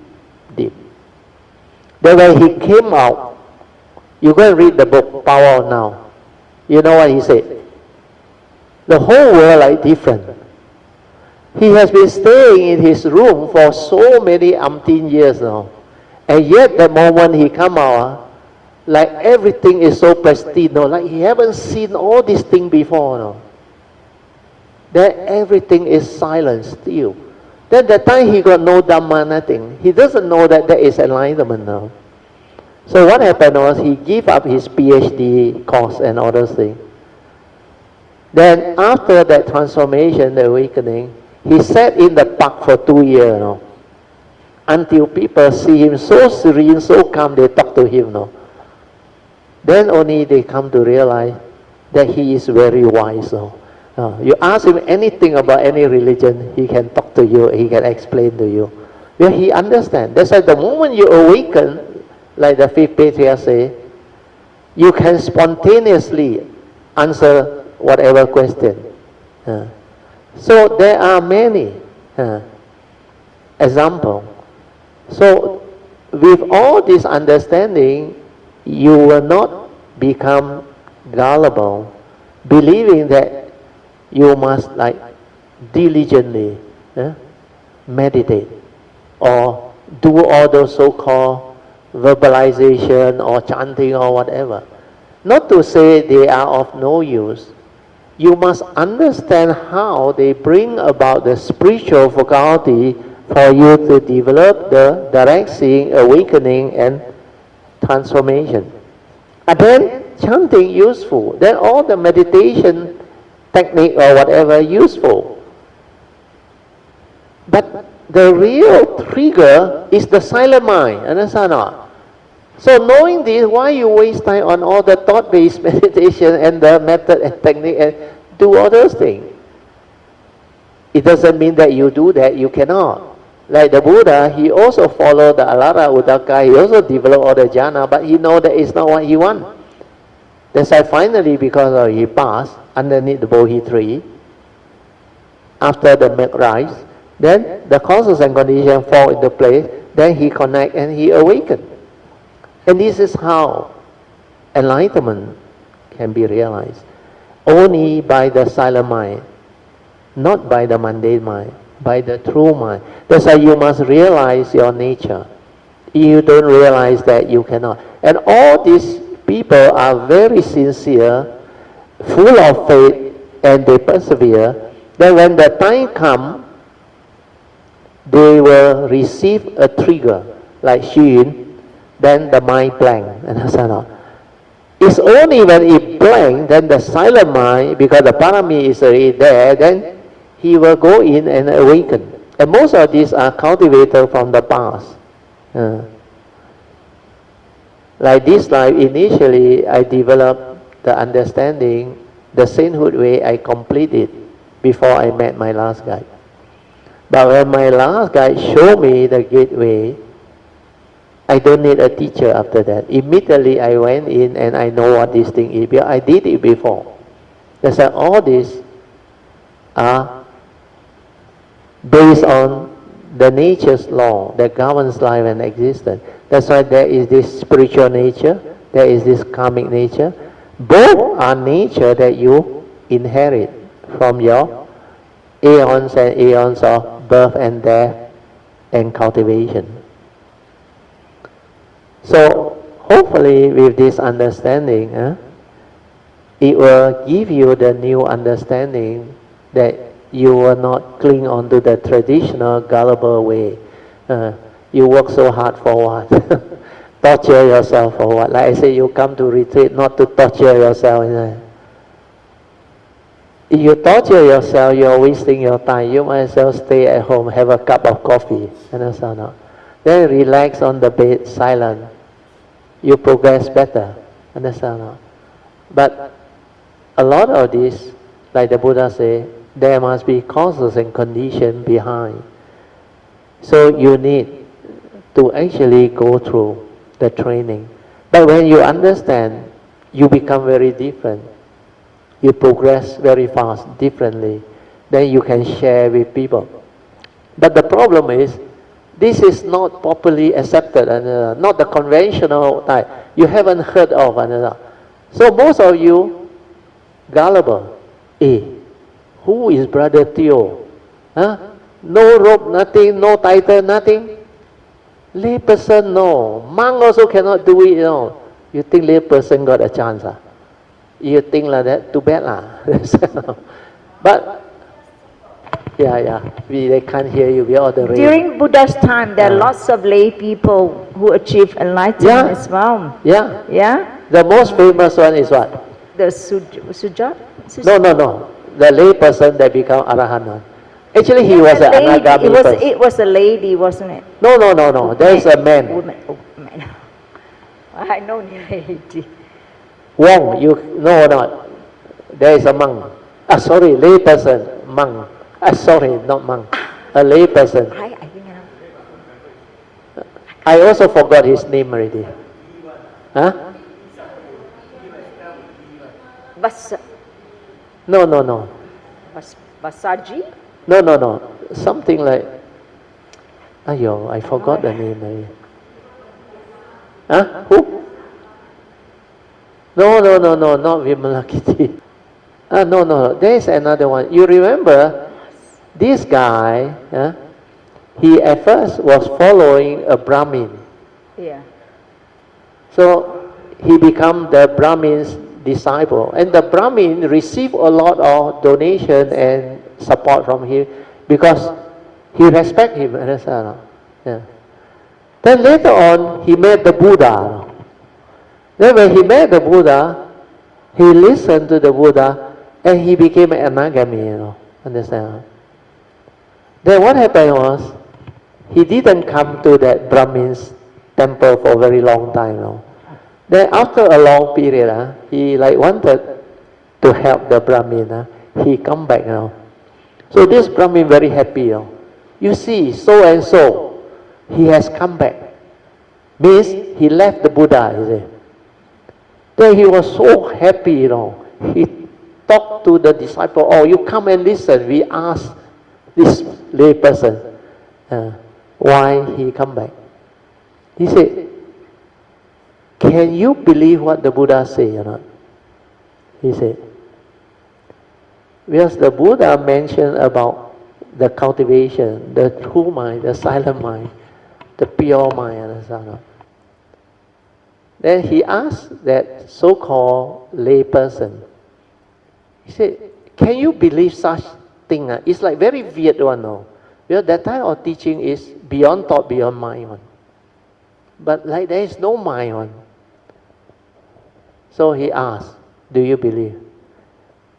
Then when he came out, you go and read the book, Power of Now. You know what he said? The whole world different. He has been staying in his room for so many umpteen years now. And yet the moment he come out, Like everything is so pristine, no? Like he haven't seen all these things before, no? That everything is silent still. Then that time he got no Dhamma, nothing. He doesn't know that that is enlightenment now. So what happened was he gave up his PhD course and all those things. Then after that transformation, the awakening, he sat in the park for 2 years, no? Until people see him so serene, so calm, they talk to him, no? Then only they come to realize that he is very wise, no? You ask him anything about any religion, he can talk to you, he can explain to you. Well, he understands. That's why the moment you awaken, like the fifth patriarch say, you can spontaneously answer whatever question. So there are many examples. So with all this understanding, you will not become gullible, believing that you must like diligently meditate or do all those so-called verbalization or chanting or whatever. Not to say they are of no use. You must understand how they bring about the spiritual faculty for you to develop the direct seeing, awakening and transformation. And then chanting useful. Then all the meditation technique or whatever useful. But the real trigger is the silent mind. Understand or not? So knowing this, why you waste time on all the thought-based meditation and the method and technique and do all those things? It doesn't mean that you do that, you cannot. Like the Buddha, he also followed the Alara Udaka, he also developed all the jhana, but he know that it's not what he wants. That's why finally, because he passed underneath the Bodhi tree, after the milk rise, then the causes and conditions fall into place, then he connect and he awakened. And this is how enlightenment can be realized. Only by the silent mind, not by the mundane mind, by the true mind. That's why you must realize your nature. If you don't realize that, you cannot. And all these people are very sincere, full of faith, and they persevere. Then when the time comes, they will receive a trigger, like Xun, then the mind blank. And it's only when it blank, then the silent mind, because the parami is already there, then he will go in and awaken. And most of these are cultivated from the past. Like this life, initially I developed the understanding, the sainthood way I completed before I met my last guide. But when my last guide showed me the gateway, I don't need a teacher after that. Immediately I went in and I know what this thing is. I did it before. That's why all these are based on the nature's law that governs life and existence. That's why there is this spiritual nature, there is this karmic nature. Both are nature that you inherit from your aeons and aeons of birth and death and cultivation. So hopefully with this understanding, it will give you the new understanding that you will not cling on to the traditional gullible way. You work so hard for what? Torture yourself for what? Like I say, you come to retreat not to torture yourself. If you torture yourself, you're wasting your time. You might as well stay at home, have a cup of coffee. Understand? No? Then relax on the bed, silent. You progress better. Understand? No? But a lot of this, like the Buddha say, there must be causes and conditions behind. So you need to actually go through the training. But when you understand, you become very different. You progress very fast, differently. Then you can share with people. But the problem is, this is not popularly accepted, and not the conventional type. You haven't heard of another. So most of you, gullible. Who is Brother Theo? No robe, nothing, no title, nothing. Lay person, no. Monk also cannot do it, no. You think lay person got a chance? You think like that? Too bad lah. But they can't hear you. We are all the rain. During Buddha's time, there are lots of lay people who achieve enlightenment as well. Yeah. Yeah? The most famous one is what? The Sujat? No. The lay person that become Arahant one. Actually, he was an Anagami first. It was a lady, wasn't it? No. There's a man. Woman. Oh, man. I know lady. Wong, no, not. There is a monk. Sorry, lay person, monk. Sorry, not monk. A lay person. I think I know. I also forgot his name already. Huh? No. Basaji? No. Something like. Ayo, I forgot the name already. Huh? Who? No, not Vimalakiti. No. There is another one. You remember, this guy, he at first was following a Brahmin. Yeah. So he became the Brahmin's disciple. And the Brahmin received a lot of donation and support from him because he respect him. Yeah. Then later on, he met the Buddha. Then when he met the Buddha, he listened to the Buddha and he became an Anagami, understand? Then what happened was, he didn't come to that Brahmin's temple for a very long time. Then after a long period, he wanted to help the Brahmin. He come back now. So this Brahmin very happy. You see, so and so, he has come back. Means he left the Buddha, you see. Then he was so happy, He talked to the disciple, you come and listen. We asked this lay person why he come back. He said, can you believe what the Buddha say or not? He said, because the Buddha mentioned about the cultivation, the true mind, the silent mind, the pure mind, and so on. Then he asked that so-called lay person, he said, can you believe such thing? It's like very weird one, Because that type of teaching is beyond thought, beyond mind one. But there is no mind one. So he asked, do you believe?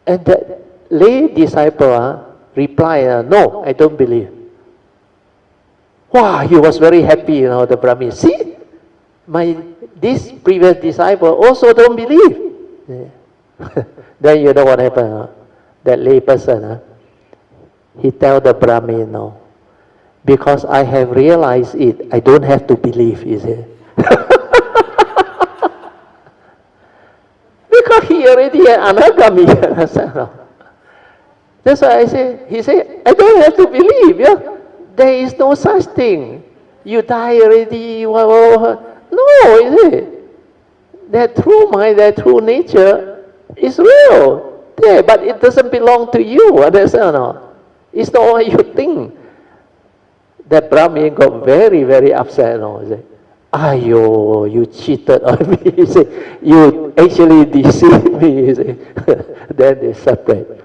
And the lay disciple replied, no, I don't believe. Wow, he was very happy, the Brahmin. See, this previous disciple also don't believe. Yeah. Then you know what happened? That lay person, he tell the Brahmin, because I have realized it, I don't have to believe, you see. Because he already an Anagami. That's why he said, I don't have to believe. Yeah? There is no such thing. You die already. No, is it? That true mind, that true nature is real. Yeah, but it doesn't belong to you. Understand or not? It's not what you think. That Brahmin got very, very upset. He said, Ayo, you cheated on me. He said, you actually deceived me. He said, then they separate.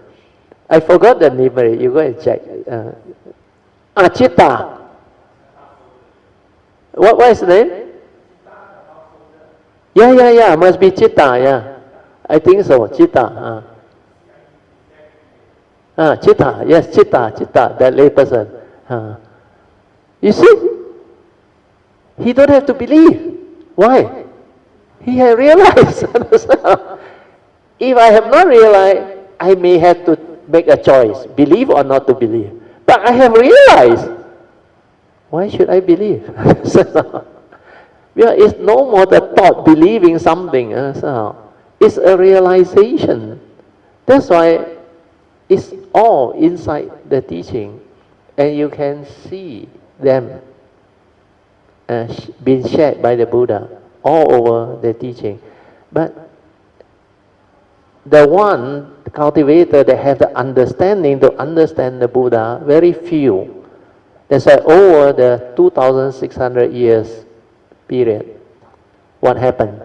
I forgot the name. You go and check. Chitta. What is the name? Yeah. Must be Chitta. Yeah, I think so. Chitta. Chitta. Yes, Chitta. That lay person. You see, he don't have to believe. Why? He has realized. If I have not realized, I may have to make a choice, believe or not to believe. But I have realized. Why should I believe? It's no more the thought, believing something. It's a realization. That's why it's all inside the teaching. And you can see them being shared by the Buddha all over the teaching. But the one cultivator that have the understanding to understand the Buddha, very few. That's why over the 2,600 years period, what happened?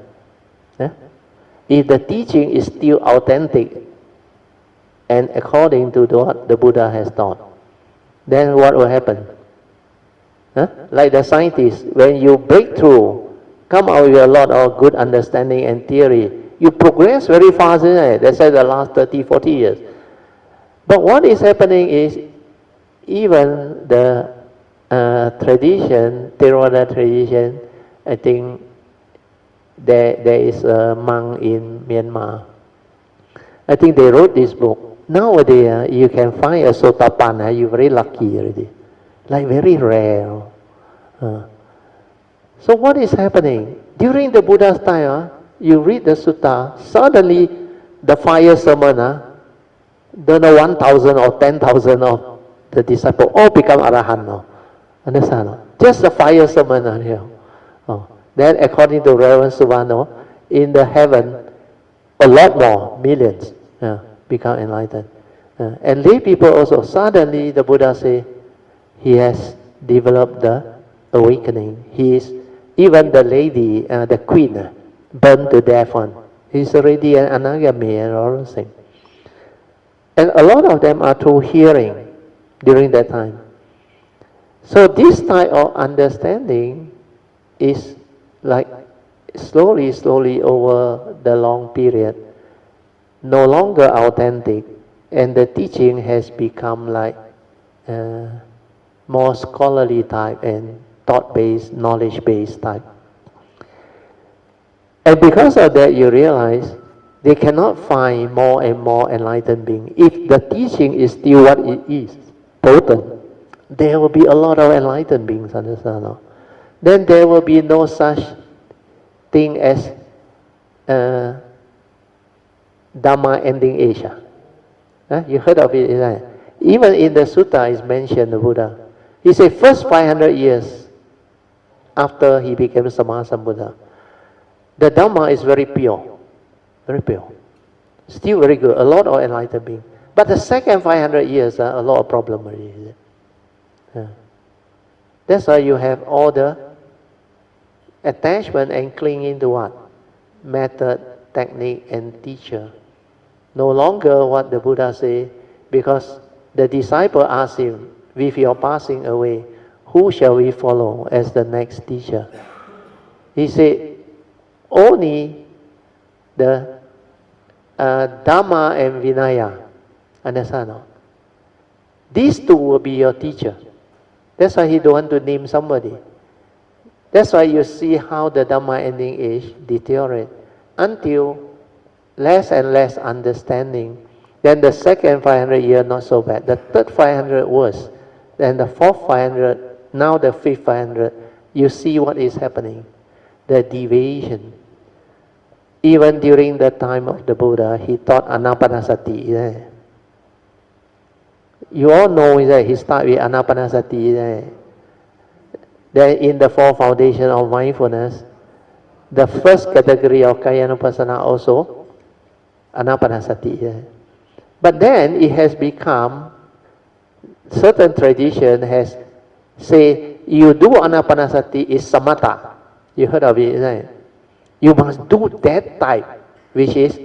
If the teaching is still authentic and according to what the Buddha has taught, then what will happen? Huh? Like the scientists, when you break through, come out with a lot of good understanding and theory, you progress very fast, isn't it? That's why the last 30, 40 years. But what is happening is, even the tradition, Theravada tradition, I think there is a monk in Myanmar. I think they wrote this book. Nowadays, you can find a Sotapanna, you're very lucky already. Like very rare. So what is happening? During the Buddha's time, you read the sutta, suddenly the fire sermon, don't know 1,000 or 10,000 of the disciples all become Arahant now. Understand? No? Just the fire sermon here. Then according to Reverend Suvano, in the heaven, a lot more, millions, become enlightened. And lay people also, suddenly the Buddha say, he has developed the awakening. He is, even the lady, the queen, burned to death one. He's already an anagami and all those things. And a lot of them are through hearing during that time. So this type of understanding is like slowly over the long period, no longer authentic, and the teaching has become like more scholarly type and thought-based, knowledge-based type. And because of that, you realize they cannot find more and more enlightened beings. If the teaching is still what it is, potent, there will be a lot of enlightened beings, understand? Then there will be no such thing as Dhamma ending age. You heard of it, isn't it? Even in the Sutta is mentioned, the Buddha. He said first 500 years after he became Sammasambuddha, the Dhamma is very pure. Very pure. Still very good. A lot of enlightened beings. But the second 500 years, a lot of problem already. That's why you have all the attachment and clinging to what? Method, technique, and teacher. No longer what the Buddha say, because the disciple asked him, with your passing away, who shall we follow as the next teacher? He said, only the Dhamma and Vinaya. Understand? No? These two will be your teacher. That's why he don't want to name somebody. That's why you see how the Dhamma ending age deteriorate until less and less understanding. Then the second 500 year not so bad. The third 500 worse. Then the fourth 500, now the fifth 500, you see what is happening. The deviation. Even during the time of the Buddha, he taught Anapanasati. You all know that he started with Anapanasati. Then in the four foundation of mindfulness, the first category of Kayanupassana also Anapanasati. But then it has become, certain tradition has say, you do Anapanasati is samatha. You heard of it, isn't it? You must do that type, which is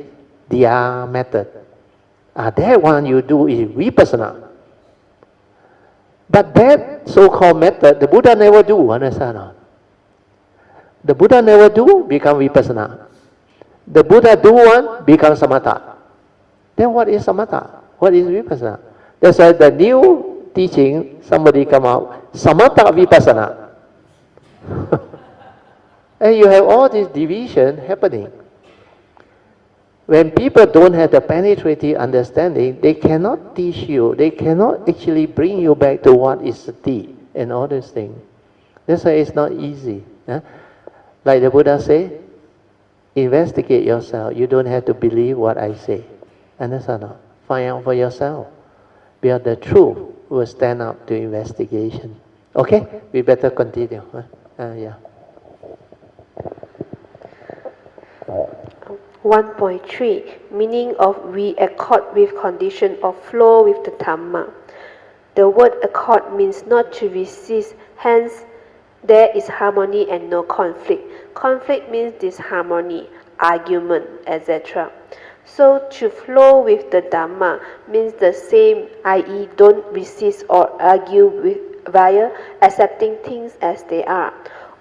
their method. That one you do is vipassana. But that so-called method, the Buddha never do, understand? The Buddha never do, become vipassana. The Buddha do one, become samatha. Then what is samatha? What is vipassana? That's why the new teaching, somebody come out, samatha vipassana. And you have all this division happening. When people don't have the penetrating understanding, they cannot teach you, they cannot actually bring you back to what is the deep and all these things. That's why it's not easy. Like the Buddha say, investigate yourself. You don't have to believe what I say. Understand? Find out for yourself. Because the truth will stand up to investigation. Okay? We better continue. Yeah. 1.3 Meaning of we accord with condition of flow with the Dhamma. The word accord means not to resist, hence there is harmony and no conflict. Conflict means disharmony. argument, etc. So to flow with the Dhamma means the same, i.e. don't resist or argue via accepting things as they are,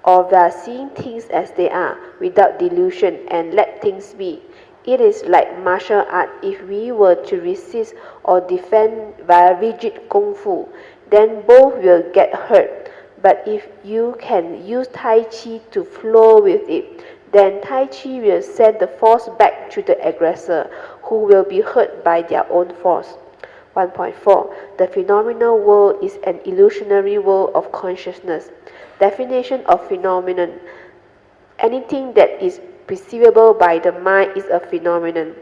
or via seeing things as they are without delusion and let things be. It is like martial art. If we were to resist or defend via rigid kung fu, then both will get hurt. But if you can use Tai Chi to flow with it, then Tai Chi will send the force back to the aggressor, who will be hurt by their own force. 1.4. The phenomenal world is an illusionary world of consciousness. Definition of phenomenon. Anything that is perceivable by the mind is a phenomenon.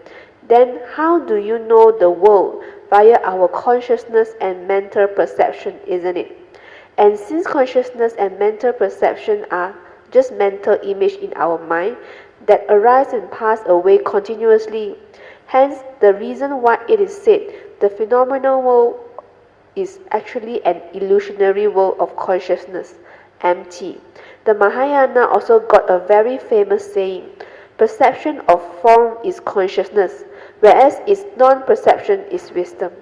Then how do you know the world? Via our consciousness and mental perception, isn't it? And since consciousness and mental perception are just mental image in our mind that arise and pass away continuously, hence the reason why it is said the phenomenal world is actually an illusionary world of consciousness, empty. The Mahayana also got a very famous saying, perception of form is consciousness, whereas its non-perception is wisdom.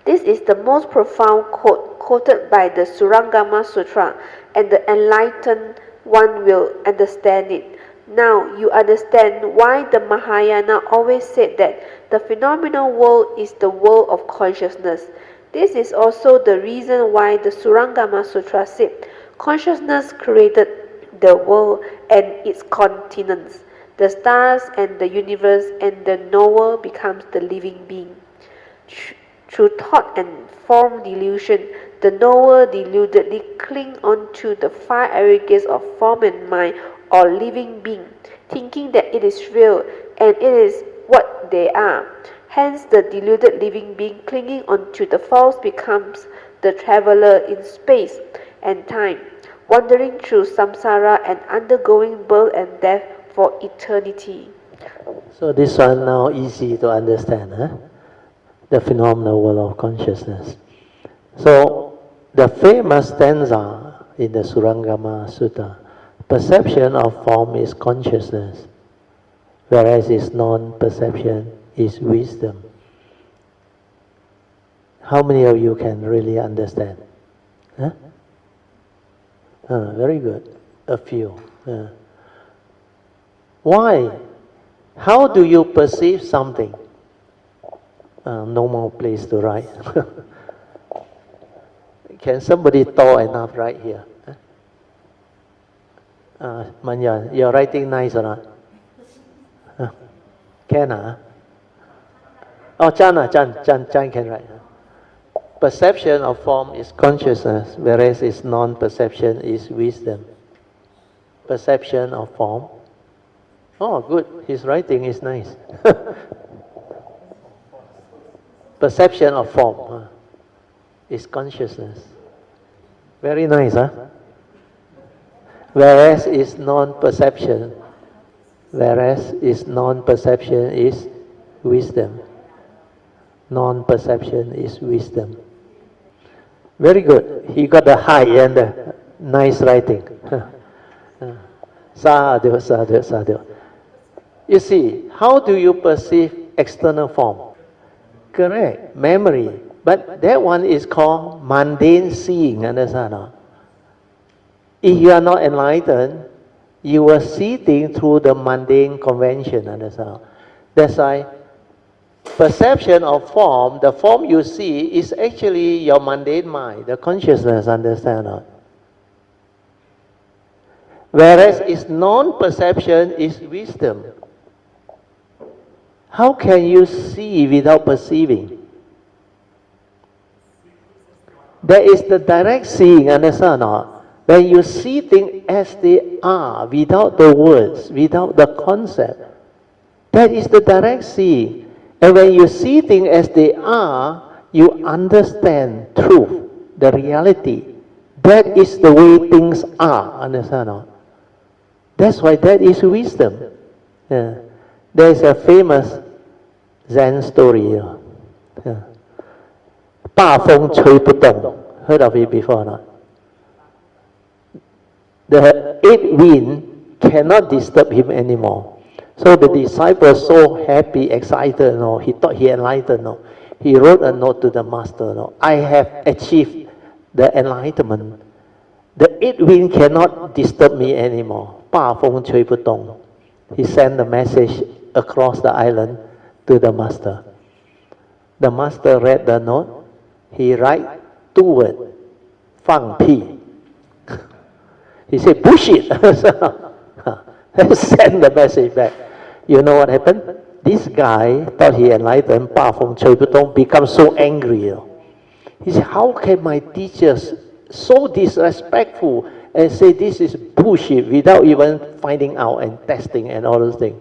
This is the most profound quote quoted by the Shurangama Sutra, and the enlightened one will understand it. Now you understand why the Mahayana always said that the phenomenal world is the world of consciousness. This is also the reason why the Shurangama Sutra said consciousness created the world and its continents, the stars and the universe, and the knower becomes the living being. Through thought and form delusion, the knower deludedly cling on to the five aggregates of form and mind or living being, thinking that it is real and it is what they are. Hence, the deluded living being clinging onto the false becomes the traveler in space and time, wandering through samsara and undergoing birth and death for eternity. So this one now easy to understand, huh? The phenomenal world of consciousness. So the famous stanza in the Surangama Sutta, perception of form is consciousness, whereas its non-perception is wisdom. How many of you can really understand? Huh? Very good. A few. Why? How do you perceive something? No more place to write. Can somebody tall enough right here? Manyan, you're writing nice or not? Can Oh, Chan can write. Perception of form is consciousness, whereas its non-perception is wisdom. Perception of form. Oh, good. His writing is nice. Perception of form is consciousness. Very nice, huh? Whereas its non-perception is wisdom. Non-perception is wisdom. Very good. He got the high and the nice writing. Sadhu, sadhu, sadhu. You see, how do you perceive external form? Correct, memory. But that one is called mundane seeing, understand? If you are not enlightened, you will see things through the mundane convention, understand? That's why perception of form, the form you see, is actually your mundane mind, the consciousness, understand? Whereas its non-perception is wisdom. How can you see without perceiving? There is the direct seeing, understand? When you see things as they are, without the words, without the concept, that is the direct seeing. And when you see things as they are, you understand truth, the reality. That is the way things are, understand? That's why that is wisdom. Yeah. There is a famous Zen story. Pa Feng Cui Putong. Heard of it before or not? The eighth wind cannot disturb him anymore. So the disciple so happy, excited, he thought he enlightened. He wrote a note to the master. I have achieved the enlightenment. The eight wind cannot disturb me anymore. 大风吹不动. He sent the message across the island to the master. The master read the note. He write 2 words. 放屁. He said, bullshit. Send the message back. You know what happened? This guy thought he enlightened, 大风吹不动, become so angry. He said, how can my teachers so disrespectful and say this is bullshit without even finding out and testing and all those things?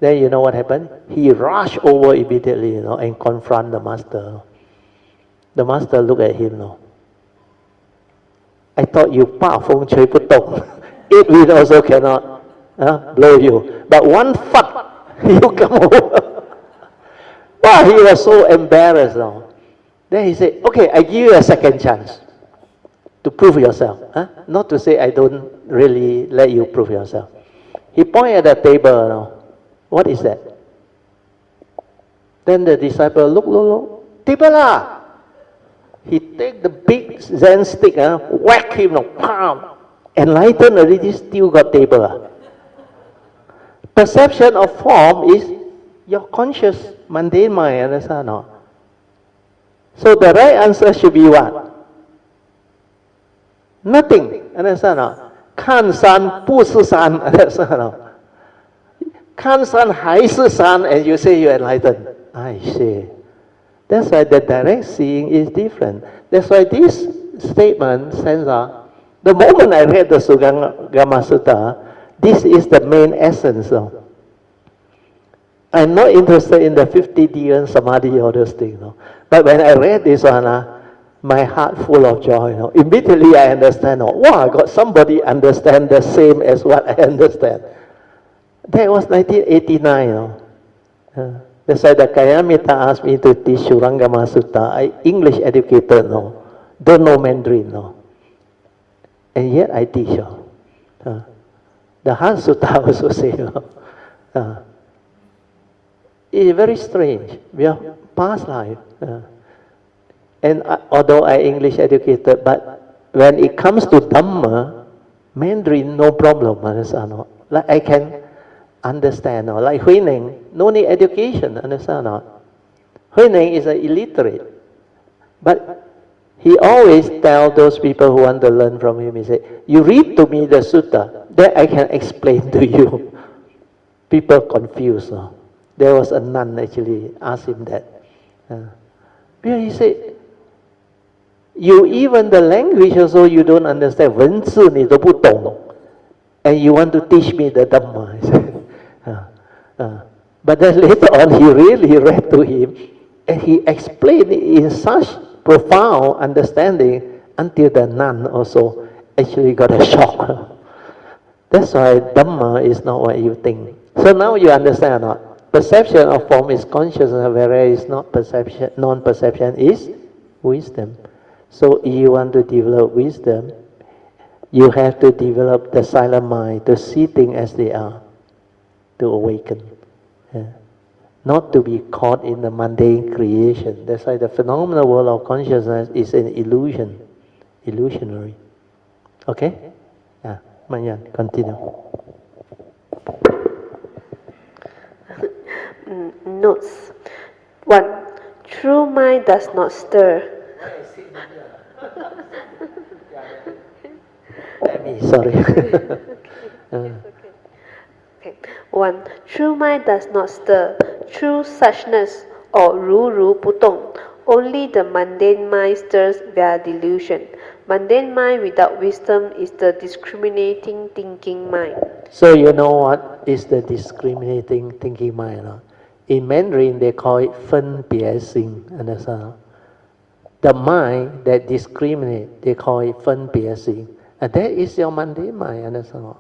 Then you know what happened? He rushed over immediately, and confront the master. The master looked at him, I thought you 大风吹不动. It wind also cannot blow you. But one fuck, you come over. Wow, he was so embarrassed now. Then he said, okay, I give you a second chance to prove yourself. Not to say I don't really let you prove yourself. He pointed at the table. What is that? Then the disciple look. Table lah. He take the big Zen stick, whack him, palm. Enlightened already, still got table. Perception of form is your conscious mundane mind, understand? No? So the right answer should be what? Nothing, understand? No? 看山不是山, understand? No? 看山还是山, and you say you enlightened. I see. That's why the direct seeing is different. That's why this statement says, the moment I read the Shurangama Sutta, this is the main essence. I'm not interested in the 50 Dhyan Samadhi or those things. But when I read this one, my heart full of joy. Immediately I understand, wow, I got somebody understand the same as what I understand. That was 1989. That's why the Kayamita asked me to teach Shurangama Sutta. I English educated, don't know Mandarin, and yet I teach. The Heart Sutta also say, it's very strange. We are past life, and although I English educated, but when it comes to Dhamma, Mandarin no problem. Like I can understand, like Hui Ning, no need education, understand? Hui Ning is an illiterate, but he always tell those people who want to learn from him, he say, you read to me the sutta, then I can explain to you. People confused. There was a nun actually asked him that. He said, you even the language also you don't understand, 文字你都不懂, and you want to teach me the Dhamma. But then later on he really read to him, and he explained it in such profound understanding until the nun also actually got a shock. That's why Dhamma is not what you think. So now you understand or not? Perception of form is consciousness, whereas not perception, non-perception is wisdom. So if you want to develop wisdom, you have to develop the silent mind to see things as they are, to awaken. Not to be caught in the mundane creation. That's why the phenomenal world of consciousness is an illusion, illusionary. Okay? Yeah, Manyan, continue. Notes. 1. True mind does not stir. Sorry. Okay. 1. True mind does not stir. True suchness or 如如不动. Only the mundane mind stirs via delusion. Mundane mind without wisdom is the discriminating thinking mind. So you know what is the discriminating thinking mind? In Mandarin they call it 分别心. Understand? The mind that discriminates, they call it 分别心. And that is your mundane mind. Understand?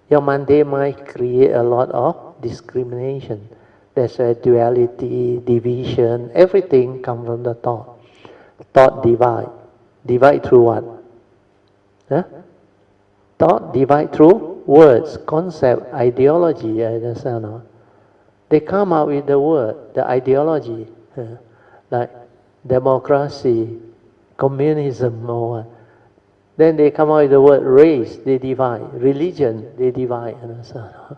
Your mundane mind create a lot of discrimination. That's why duality, division, everything comes from the thought. Thought divide. Divide through what? Thought divide through words, concept, ideology, understand? No? They come up with the word, the ideology, like democracy, communism, or what. Then they come out with the word race, they divide, religion, they divide, understand? No?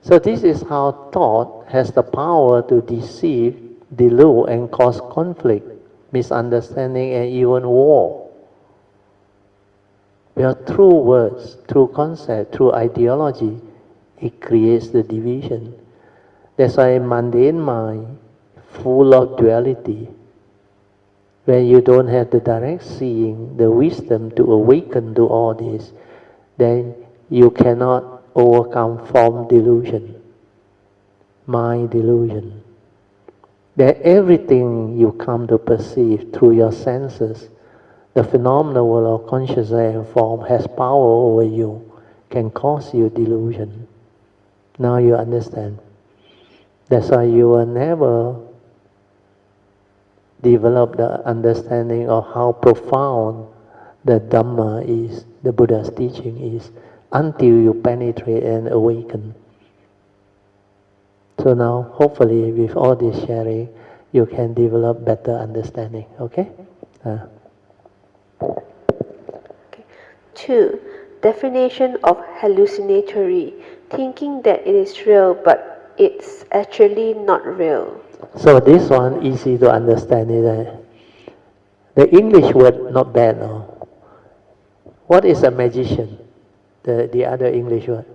So this is how thought has the power to deceive, delude, and cause conflict, misunderstanding, and even war. Well, through words, through concept, through ideology, it creates the division. That's why mundane mind, full of duality, when you don't have the direct seeing, the wisdom to awaken to all this, then you cannot overcome form delusion, mind delusion. That everything you come to perceive through your senses, the phenomenal world of consciousness and form has power over you, can cause you delusion. Now you understand. That's why you will never develop the understanding of how profound the Dhamma is, the Buddha's teaching is, until you penetrate and awaken. So now, hopefully, with all this sharing, you can develop better understanding. Okay? 2. Definition of hallucinatory. Thinking that it is real, but it's actually not real. So this one easy to understand, isn't it? The English word not bad, no? What is a magician? The other English word?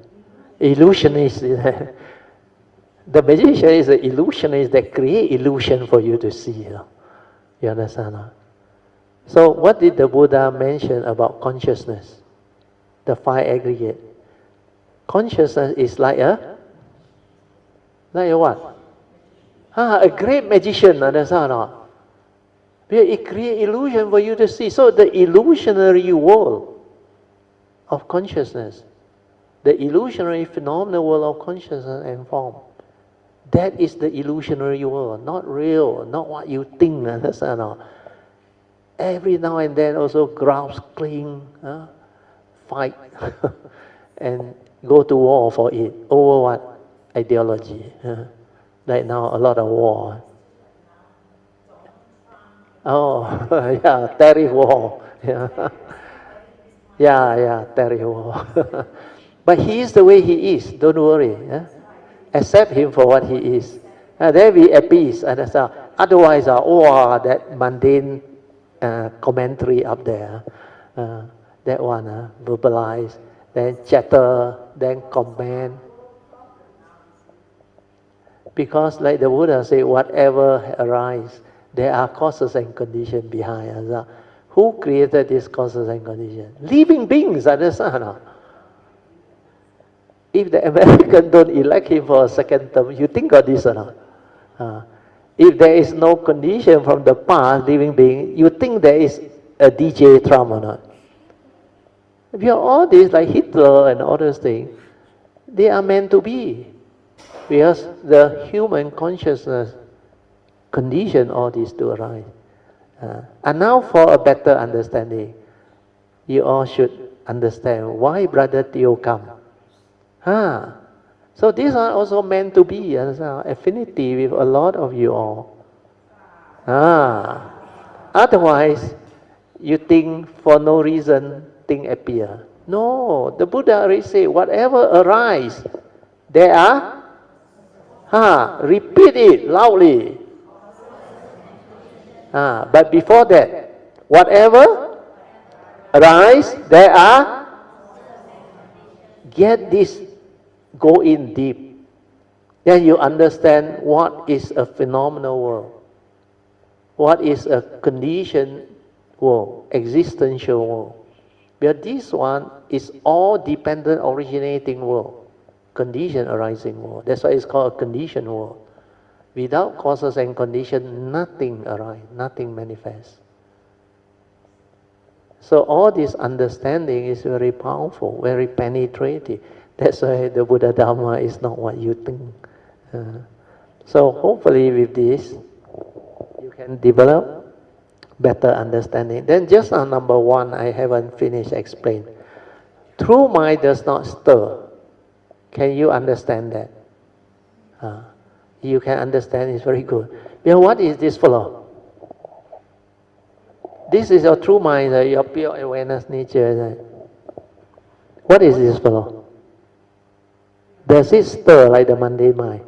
Illusionist. The magician is an illusionist that create illusion for you to see. You understand? No? So what did the Buddha mention about consciousness? The five aggregate. Consciousness is like a what? A great magician, understand or not? It creates illusion for you to see. So the illusionary world of consciousness, the illusionary phenomenal world of consciousness and form, that is the illusionary world, not real, not what you think, understand or not? Every now and then also grouse cling, fight, and go to war for it. Over what? Ideology. Right now, a lot of war. Oh, yeah, tariff war. Yeah, tariff war. But he is the way he is, don't worry. Accept him for what he is. Then we appease, understand? Otherwise, that mundane commentary up there, that one, verbalize, then chatter, then comment. Because like the Buddha said, whatever arises, there are causes and conditions behind us. Who created these causes and conditions? Living beings, understand? If the American don't elect him for a second term, you think of this or not? If there is no condition from the past, living being, you think there is a DJ Trump or not? If you have all this, like Hitler and all those things, they are meant to be. Because the human consciousness condition all this to arise. And now for a better understanding, you all should understand why Brother Theo come. So these are also meant to be affinity with a lot of you all. Otherwise, you think for no reason, thing appear. No, the Buddha already said, whatever arise, there are. Repeat it loudly. But before that, whatever arise, there are. Get this, go in deep. Then you understand what is a phenomenal world, what is a conditioned world, existential world. But this one is all dependent originating world, condition arising world. That's why it's called a conditioned world. Without causes and condition, nothing arises, nothing manifests. So all this understanding is very powerful, very penetrating. That's why the Buddha Dhamma is not what you think. So hopefully with this, you can develop better understanding. Then just on number one, I haven't finished explaining. True mind does not stir. Can you understand that? You can understand, it's very good. But what is this fellow? This is your true mind, your pure awareness nature. What is this fellow? Does it stir like the mundane mind?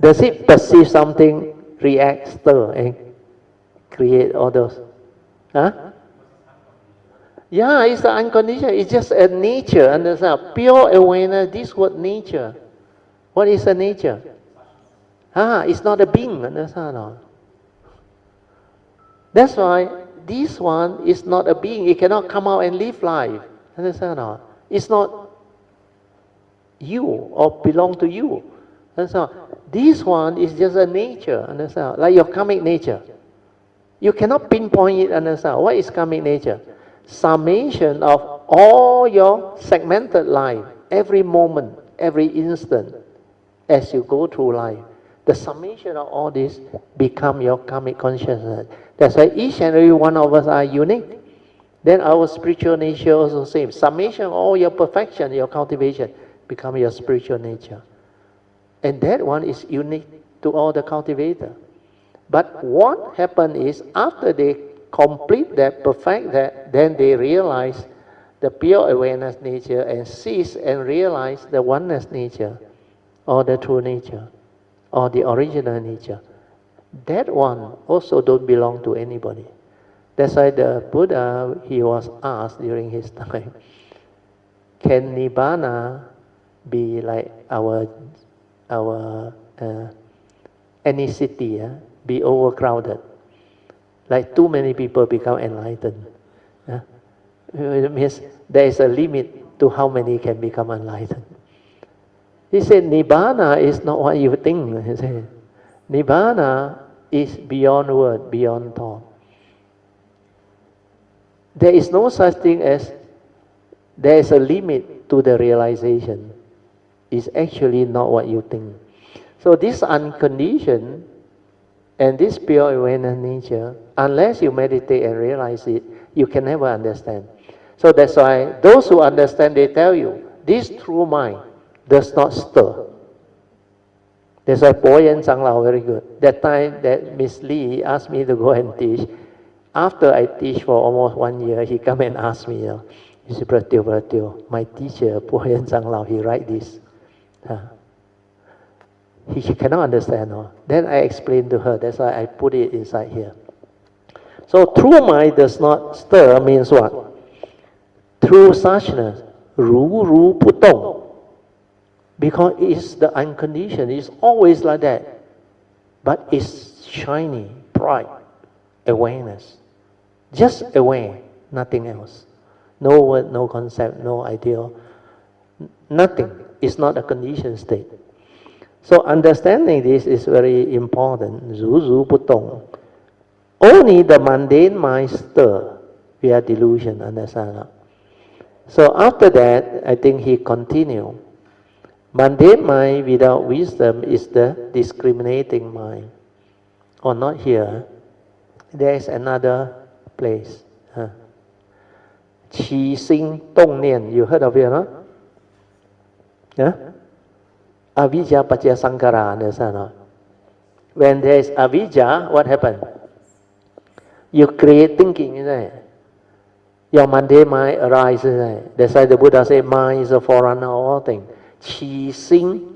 Does it perceive something, react, stir, and create all those? Huh? Yeah, it's the unconditioned. It's just a nature. Understand? Pure awareness. This word nature. What is a nature? It's not a being. Understand? No? That's why this one is not a being. It cannot come out and live life. Understand? No? It's not you or belong to you. Understand? This one is just a nature. Understand? Like your karmic nature. You cannot pinpoint it. Understand? What is karmic nature? Summation of all your segmented life, every moment, every instant, as you go through life. The summation of all this become your karmic consciousness. That's why each and every one of us are unique. Then our spiritual nature also same. Summation of all your perfection, your cultivation, become your spiritual nature. And that one is unique to all the cultivator. But what happened is, after they complete that, perfect that, then they realize the pure awareness nature and cease and realize the oneness nature, or the true nature, or the original nature. That one also don't belong to anybody. That's why the Buddha, he was asked during his time, can Nibbana be like our any city, be overcrowded? Like too many people become enlightened. It means there is a limit to how many can become enlightened. He said, Nibbana is not what you think. He said, Nibbana is beyond word, beyond thought. There is no such thing as there is a limit to the realization. It's actually not what you think. So this unconditioned and this pure awareness nature, unless you meditate and realize it, you can never understand. So that's why those who understand, they tell you, this true mind does not stir. That's why Po Yen Changlao very good. That time that Miss Lee asked me to go and teach, after I teach for almost 1 year, he come and ask me, he said, Bratio, my teacher, Po Yen Changlao, he write this. He cannot understand. Then I explained to her, that's why I put it inside here. So true mind does not stir means what? True suchness, ru ru pu dong. Because it's the unconditioned, it's always like that. But it's shiny, bright awareness. Just aware, nothing else. No word, no concept, no ideal. Nothing. It's not a conditioned state. So understanding this is very important. Zu zu pu dong. Only the mundane mind stir via delusion, understand? So after that, I think he continued. Mundane mind without wisdom is the discriminating mind. Or not here. There is another place. Qi Xing Dong Nian. You heard of it, no? Yeah? Avijja Pacaya Sankara, understand? When there is avijja, what happens? You create thinking, isn't it? Your mundane mind arises, isn't it? That's why the Buddha said, mind is a forerunner of all things. Qi Xing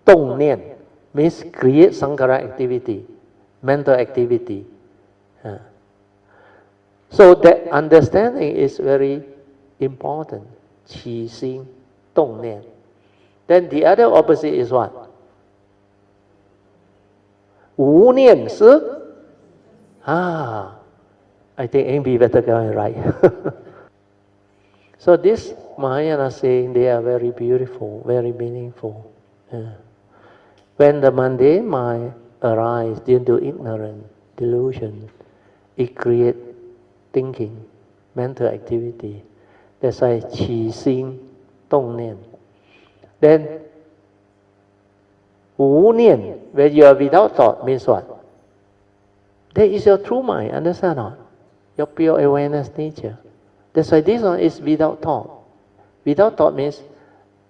Dong Nian means create Sankara activity, mental activity. So that understanding is very important. Qi Xing Dong Nian. Then the other opposite is what? Wu Nian Si. I think Amy better go and write. So this Mahayana saying, they are very beautiful, very meaningful. When the mundane mind arises due to ignorance, delusion, it creates thinking, mental activity. That's why Qi Xing Dong Nian. Then Wu Nian, when you are without thought, means what? That is your true mind, understand or not? Your pure awareness nature. That's why this one is without thought. Without thought means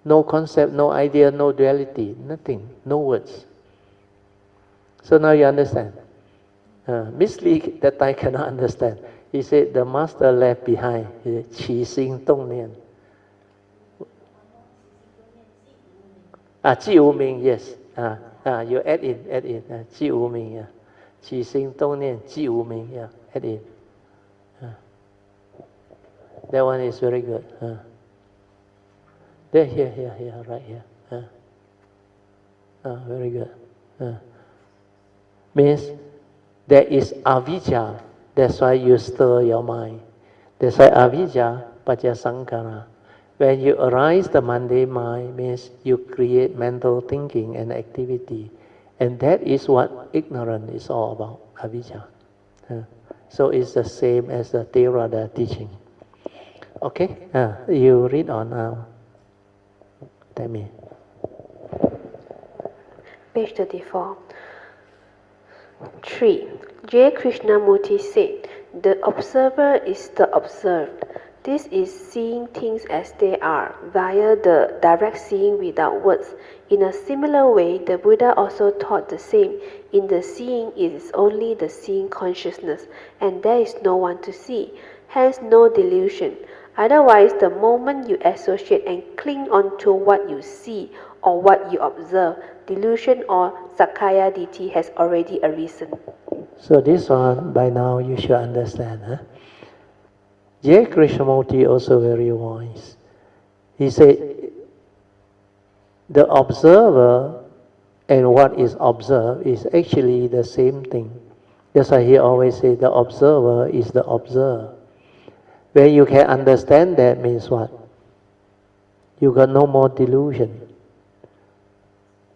no concept, no idea, no duality, nothing, no words. So now you understand. Miss Lee that time cannot understand. He said the master left behind. Qi Xing Dong Nian. Ji Wu Ming, yes. You add in. Ji Wu Ming, yeah. Qi Xing Dong Nian, Ji Wu Ming, yeah. Add in. That one is very good. There, here, right here. Very good. Means there is avijja. That's why you stir your mind. That's why avijja, paccaya sankhara. When you arise the mundane mind, means you create mental thinking and activity. And that is what ignorance is all about, avijja. So it's the same as the Theravada teaching. Okay? You read on now. Tell me. Page 34. 3. J. Krishnamurti said, "The observer is the observed. This is seeing things as they are, via the direct seeing without words. In a similar way, the Buddha also taught the same. In the seeing, it is only the seeing consciousness, and there is no one to see. Hence, no delusion. Otherwise, the moment you associate and cling on to what you see or what you observe, delusion or Sakkaya Ditthi has already arisen." So this one, by now, you should understand. J. Krishnamurti also very wise. He said, the observer and what is observed is actually the same thing. That's why he always says the observer is the observed. When you can understand that means what? You got no more delusion.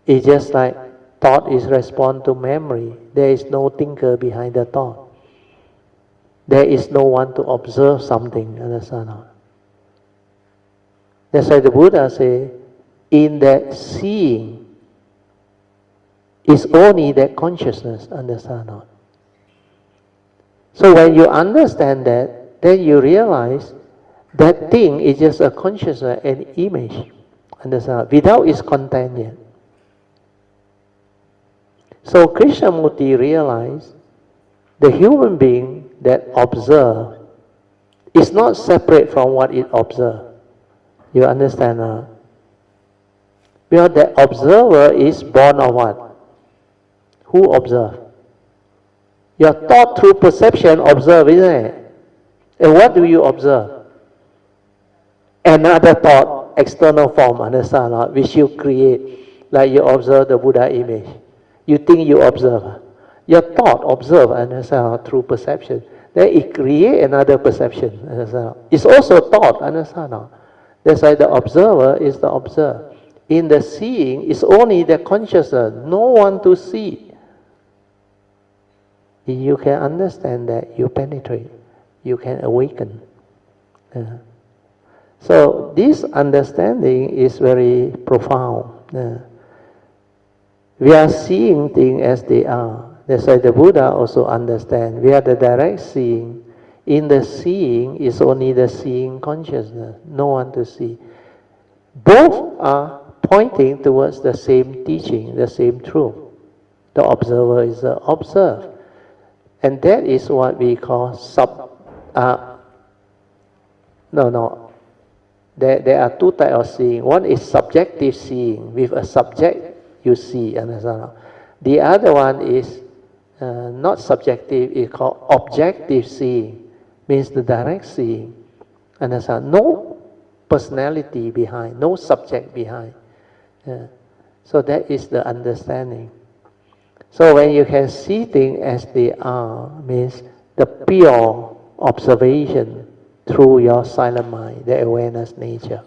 It's just like thought is respond to memory. There is no thinker behind the thought. There is no one to observe something, understand? That's why the Buddha say, in that seeing is only that consciousness, understand? So when you understand that, then you realize that thing is just a consciousness, an image, understand? Without its content yet. So Krishnamurti realized the human being that observes is not separate from what it observes. You understand? Because the observer is born of what? Who observes? Your thought through perception observe, isn't it? And what do you observe? Another thought, external form, understand? Which you create, like you observe the Buddha image. You think you observe. Your thought observe, understand, through perception. Then it create another perception, understand? It's also thought, understand? That's why the observer is the observed. In the seeing, it's only the consciousness, no one to see. If you can understand that, you penetrate, you can awaken. So this understanding is very profound. We are seeing things as they are. That's why the Buddha also understands. We are the direct seeing. In the seeing is only the seeing consciousness, no one to see. Both are pointing towards the same teaching, the same truth. The observer is the observed. And that is what we call There are two types of seeing. One is subjective seeing. With a subject, you see. Understand? The other one is not subjective. It's called objective seeing. Means the direct seeing. Understand? No personality behind. No subject behind. So that is the understanding. So when you can see things as they are, means the pure observation through your silent mind, the awareness nature.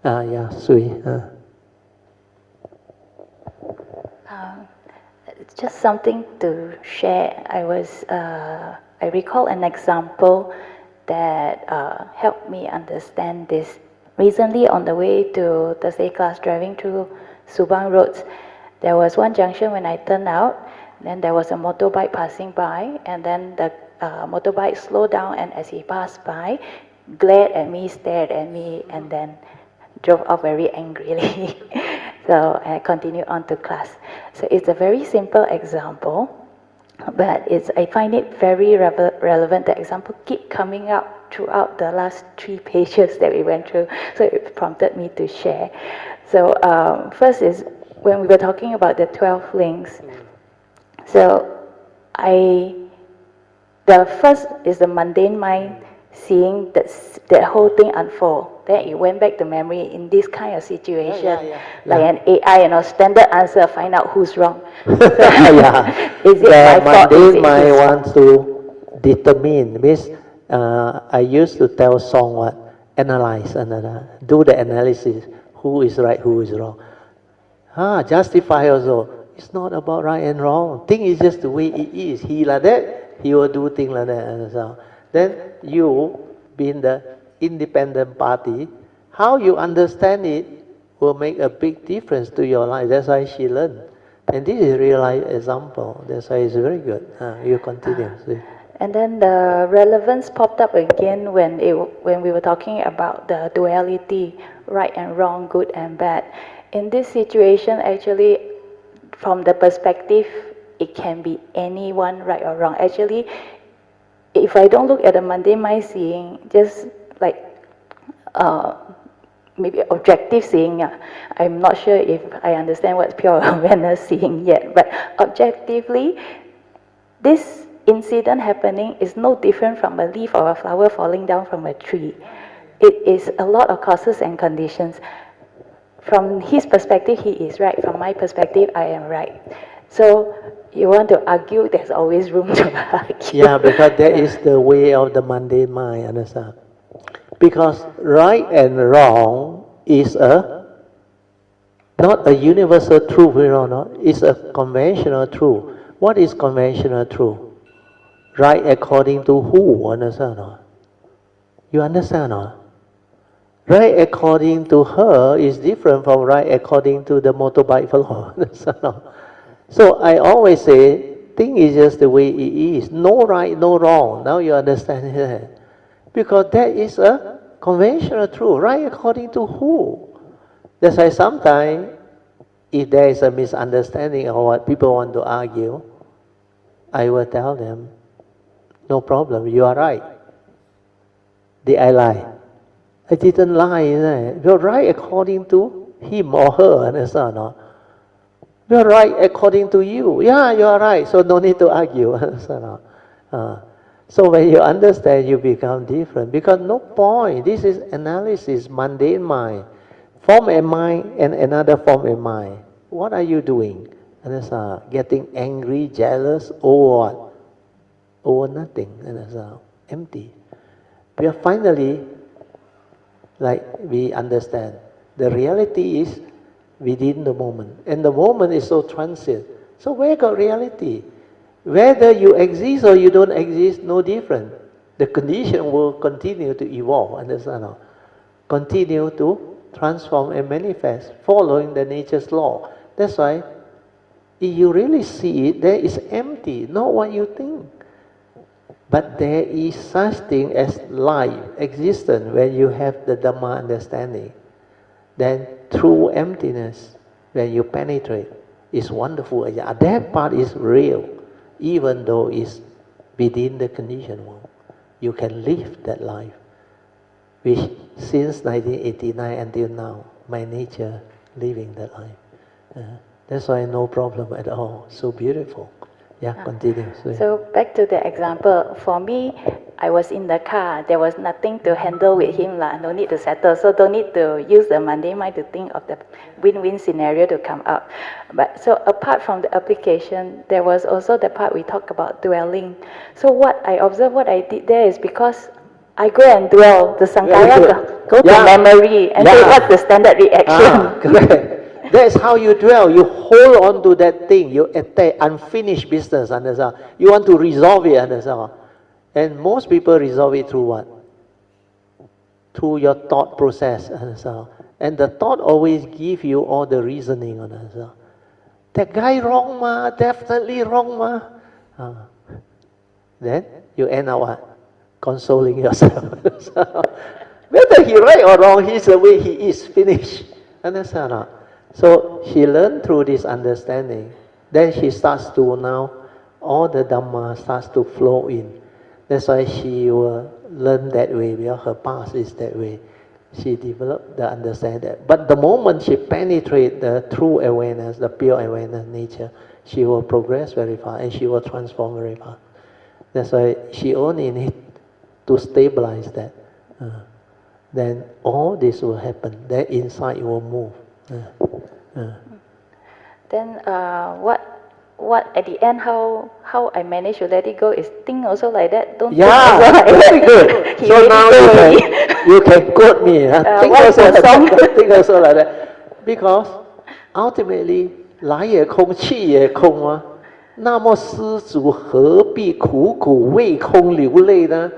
Sui. It's just something to share. I recall an example that helped me understand this. Recently, on the way to Thursday class, driving through Subang roads, there was one junction when I turned out, then there was a motorbike passing by, and then the motorbike slowed down, and as he passed by, glared at me, stared at me, and then drove off very angrily. So I continued on to class. So it's a very simple example, but I find it very relevant. The example keep coming up throughout the last 3 pages that we went through. So it prompted me to share. So first is when we were talking about the 12 links. So the first is the mundane mind seeing that whole thing unfold. Then it went back to memory in this kind of situation, like an AI, standard answer, find out who's wrong. So, is it my fault? Is it mundane his mind fault? wants to determine. Means I used to tell Song what analyze and do the analysis. Who is right? Who is wrong? Justify also. It's not about right and wrong. Thing is just the way it is. He like that, he will do things like that. And so then you, being the independent party, how you understand it will make a big difference to your life. That's why she learned. And this is a real life example. That's why it's very good. You continue. And then the relevance popped up again when we were talking about the duality, right and wrong, good and bad. In this situation, actually, from the perspective, it can be anyone, right or wrong. Actually, if I don't look at the mundane mind seeing, just like maybe objective seeing, I'm not sure if I understand what's pure awareness seeing yet, but objectively, this incident happening is no different from a leaf or a flower falling down from a tree. It is a lot of causes and conditions. From his perspective, he is right. From my perspective, I am right. So you want to argue, there's always room to argue. Yeah, because that is the way of the mundane mind, understand? Because right and wrong is not a universal truth, it's a conventional truth. What is conventional truth? Right according to who, understand or not? You understand or not? Right according to her is different from right according to the motorbike fellow. So I always say, thing is just the way it is. No right, no wrong. Now you understand that. Because that is a conventional truth. Right according to who? That's why sometimes, if there is a misunderstanding or what people want to argue, I will tell them, no problem, you are right. Did I lie? I didn't lie. You're right according to him or her, understand or not? You're right according to you. Yeah, you are right, so no need to argue, understand or not? So when you understand, you become different. Because no point. This is analysis, mundane mind. Form a mind and another form a mind. What are you doing? Understand? Getting angry, jealous, or what? Or nothing. Understand? Empty. We are finally, like we understand, the reality is within the moment. And the moment is so transient. So where got reality? Whether you exist or you don't exist, no different. The condition will continue to evolve, understand? Continue to transform and manifest, following the nature's law. That's why, if you really see it, there is empty, not what you think. But there is such thing as life, existence, when you have the Dhamma understanding. Then true emptiness, when you penetrate, is wonderful. That part is real, even though it's within the conditioned world. You can live that life, which since 1989 until now, my nature living that life. That's why no problem at all. So beautiful. Yeah, continue. So back to the example, for me, I was in the car. There was nothing to handle with him, no need to settle. So don't need to use the mundane mind to think of the win-win scenario to come out. But so apart from the application, there was also the part we talked about dwelling. So what I observed, what I did there is because I go and dwell, the sankhara go to memory, and say what's the standard reaction. Correct. That's how you dwell. You hold on to that thing. You attack unfinished business, understand? You want to resolve it, understand? And most people resolve it through what? Through your thought process, understand? And the thought always give you all the reasoning, understand? That guy wrong ma, definitely wrong ma. Then you end up what? consoling yourself. So, whether he right or wrong, he's the way he is, finished. Understand or not? So she learned through this understanding. Then she starts to now, all the Dhamma starts to flow in. That's why she will learn that way, because her past is that way. She developed the understanding that. But the moment she penetrates the true awareness, the pure awareness nature, she will progress very fast and she will transform very fast. That's why she only needs to stabilize that. Then all this will happen. That insight will move. Then what at the end how I manage to let it go is think also like that. Don't think also Yeah, like very that. good. He So let now it go already. you can quote me. Think what is also the like song? that. Think also like that. Because ultimately, 来也空，去也空啊。那么施主何必苦苦为空流泪呢？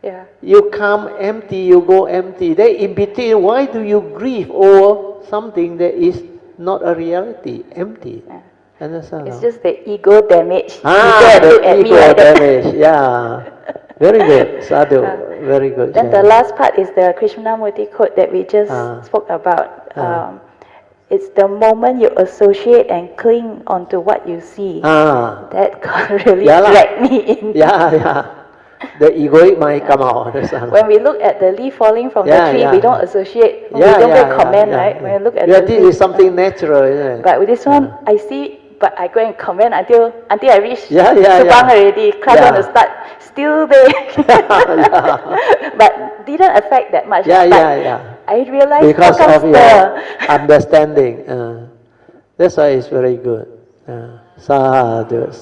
Yeah. You come empty, you go empty. Then in between, why do you grieve over something that is not a reality, empty? Yeah. Understand? It's just the ego damage. Ah, You look the at me ego like that. damage. Yeah, very good, Sadhu. Very good. Then the Sharon. last part is the Krishnamurti quote that we just spoke about. It's the moment you associate and cling onto what you see that really drag me in. Yeah. The egoic mind come out. Understand? When we look at the leaf falling from the tree, we don't associate, we don't get comment, right? When we look at the this leaf, is something natural, isn't it? but with this one, I see, but I go and comment until I reach Yeah. Subang already, class on the start, still there. But didn't affect that much. I realized because how of comes your understanding. That's why it's very good. Sadhu.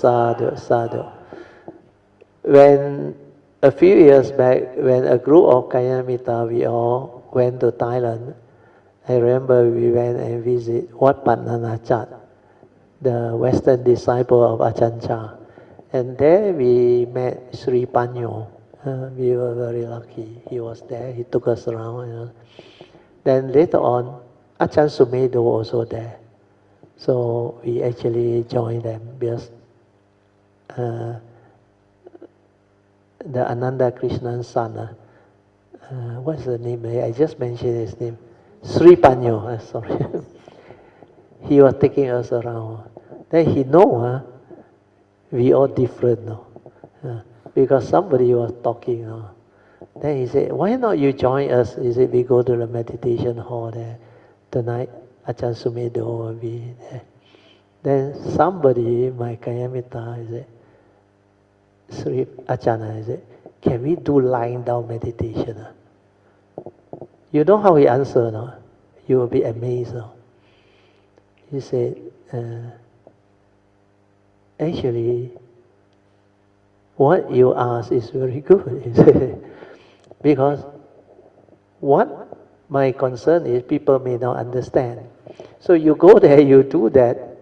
When a few years back, when a group of Kalyana we all went to Thailand, I remember we went and visit Wat Patnanachat, the Western disciple of Ajahn Chah. And there we met Sri Panyo. We were very lucky. He was there. He took us around. Then later on, Ajahn Sumedho also there. So we actually joined them because the Ananda Krishna's son, what's the name? I just mentioned his name. Sri Panyo, sorry. He was taking us around. Then he know, we all different, no? Because somebody was talking. Then he said, why not you join us? He said, we go to the meditation hall there tonight. Ajahn Sumedho will be there. Then somebody, my Kayamita, he said, Sri Ajahn, he said, can we do lying down meditation? You know how he answered, no? You will be amazed. No? He said, actually, what you ask is very good. He said, because what my concern is, people may not understand. So you go there, you do that,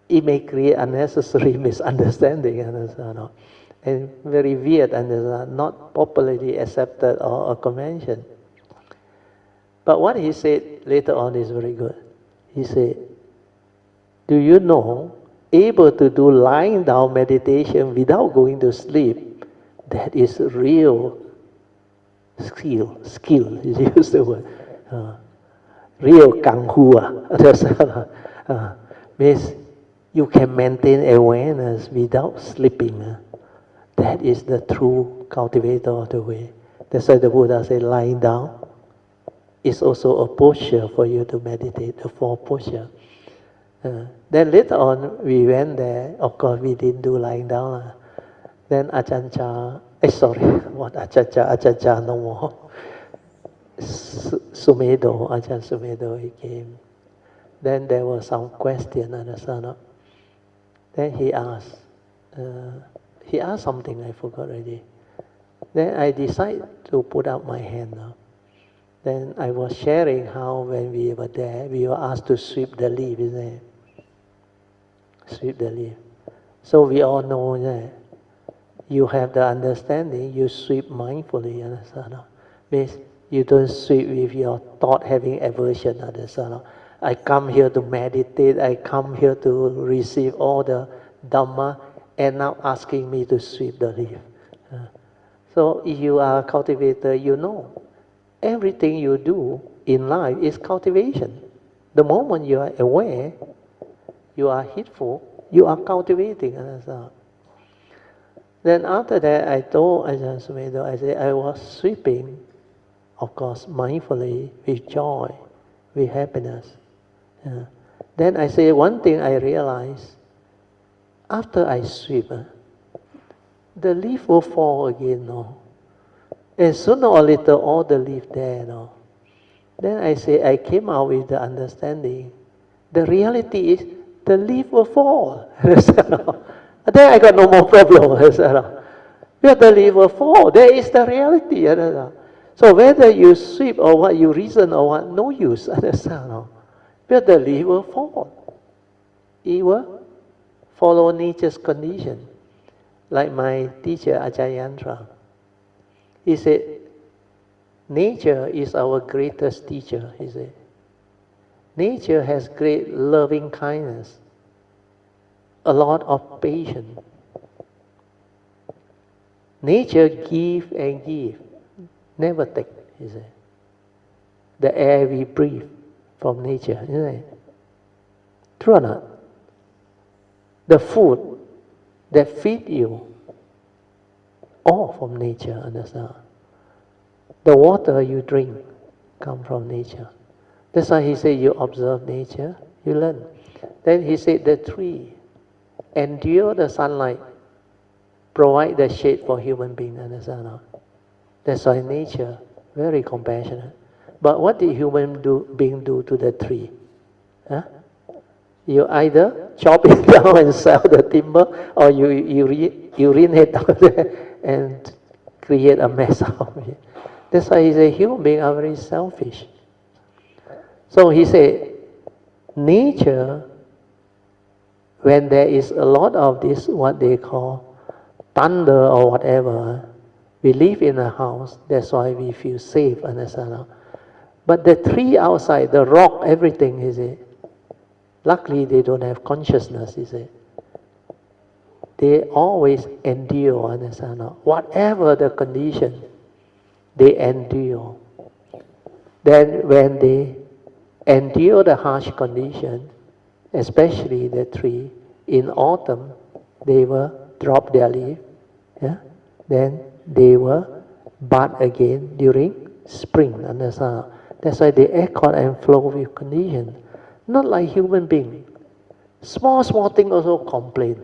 it may create unnecessary misunderstanding, and very weird and not popularly accepted or a convention. But what he said later on is very good. He said, do you know, able to do lying down meditation without going to sleep, that is real skill, he used the word. Real kung fu. Means you can maintain awareness without sleeping. That is the true cultivator of the way. That's why the Buddha said lying down is also a posture for you to meditate, the four posture. Then later on, we went there. Of course, we didn't do lying down. Then Ajahn Chah, what Ajahn Chah no more. Sumedho, Ajahn Sumedho, he came. Then there was some question, understand? Then he asked something, I forgot already. Then I decided to put up my hand now. Then I was sharing how when we were there, we were asked to sweep the leaf, isn't it? Sweep the leaf. So we all know that you have the understanding, you sweep mindfully, understand? Means you don't sweep with your thought having aversion, understand? I come here to meditate, I come here to receive all the Dhamma, and now asking me to sweep the leaf. So if you are a cultivator, you know everything you do in life is cultivation. The moment you are aware, you are heedful, you are cultivating. Then after that, I told Ajahn Sumedho, I said I was sweeping, of course, mindfully, with joy, with happiness. Then I say one thing I realized, after I sweep, the leaf will fall again, no? And sooner or later, all the leaf there, no? Then I say I came out with the understanding. The reality is the leaf will fall. Then I got no more problem. Where the leaf will fall, there is the reality. So whether you sweep or what, you reason or what, no use. Where the leaf will fall, it will follow nature's condition. Like my teacher Ajayantra, he said, nature is our greatest teacher, he said. Nature has great loving kindness, a lot of patience. Nature give and give, never take, he said. The air we breathe from nature, isn't it? True or not? The food that feed you, all from nature, understand? The water you drink come from nature. That's why he said you observe nature, you learn. Then he said the tree endure the sunlight, provide the shade for human being, understand? That's why nature very compassionate. But what did human being do to the tree? Huh? You either chop it down and sell the timber, or you urinate down there and create a mess out of it. That's why he said human beings are very selfish. So he said, nature, when there is a lot of this, what they call thunder or whatever, we live in a house, that's why we feel safe, understand? But the tree outside, the rock, everything, is it? Luckily, they don't have consciousness, is it? They always endure, understand? Whatever the condition, they endure. Then when they endure the harsh condition, especially the tree, in autumn, they will drop their leaf, then they will bud again during spring, understand? That's why they accord and flow with condition. Not like human being. Small thing also complain.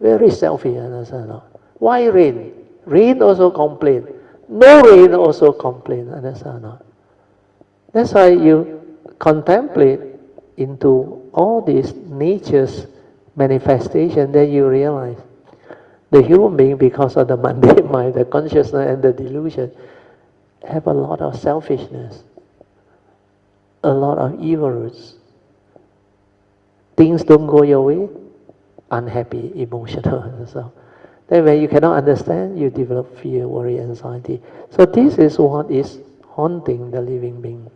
Very selfish, understand? Why rain? Rain also complain. No rain also complain, understand? That's why you contemplate into all these nature's manifestation, then you realize the human being, because of the mundane mind, the consciousness and the delusion, have a lot of selfishness, a lot of evil roots. Things don't go your way, unhappy, emotional. So then when you cannot understand, you develop fear, worry, anxiety. So this is what is haunting the living being.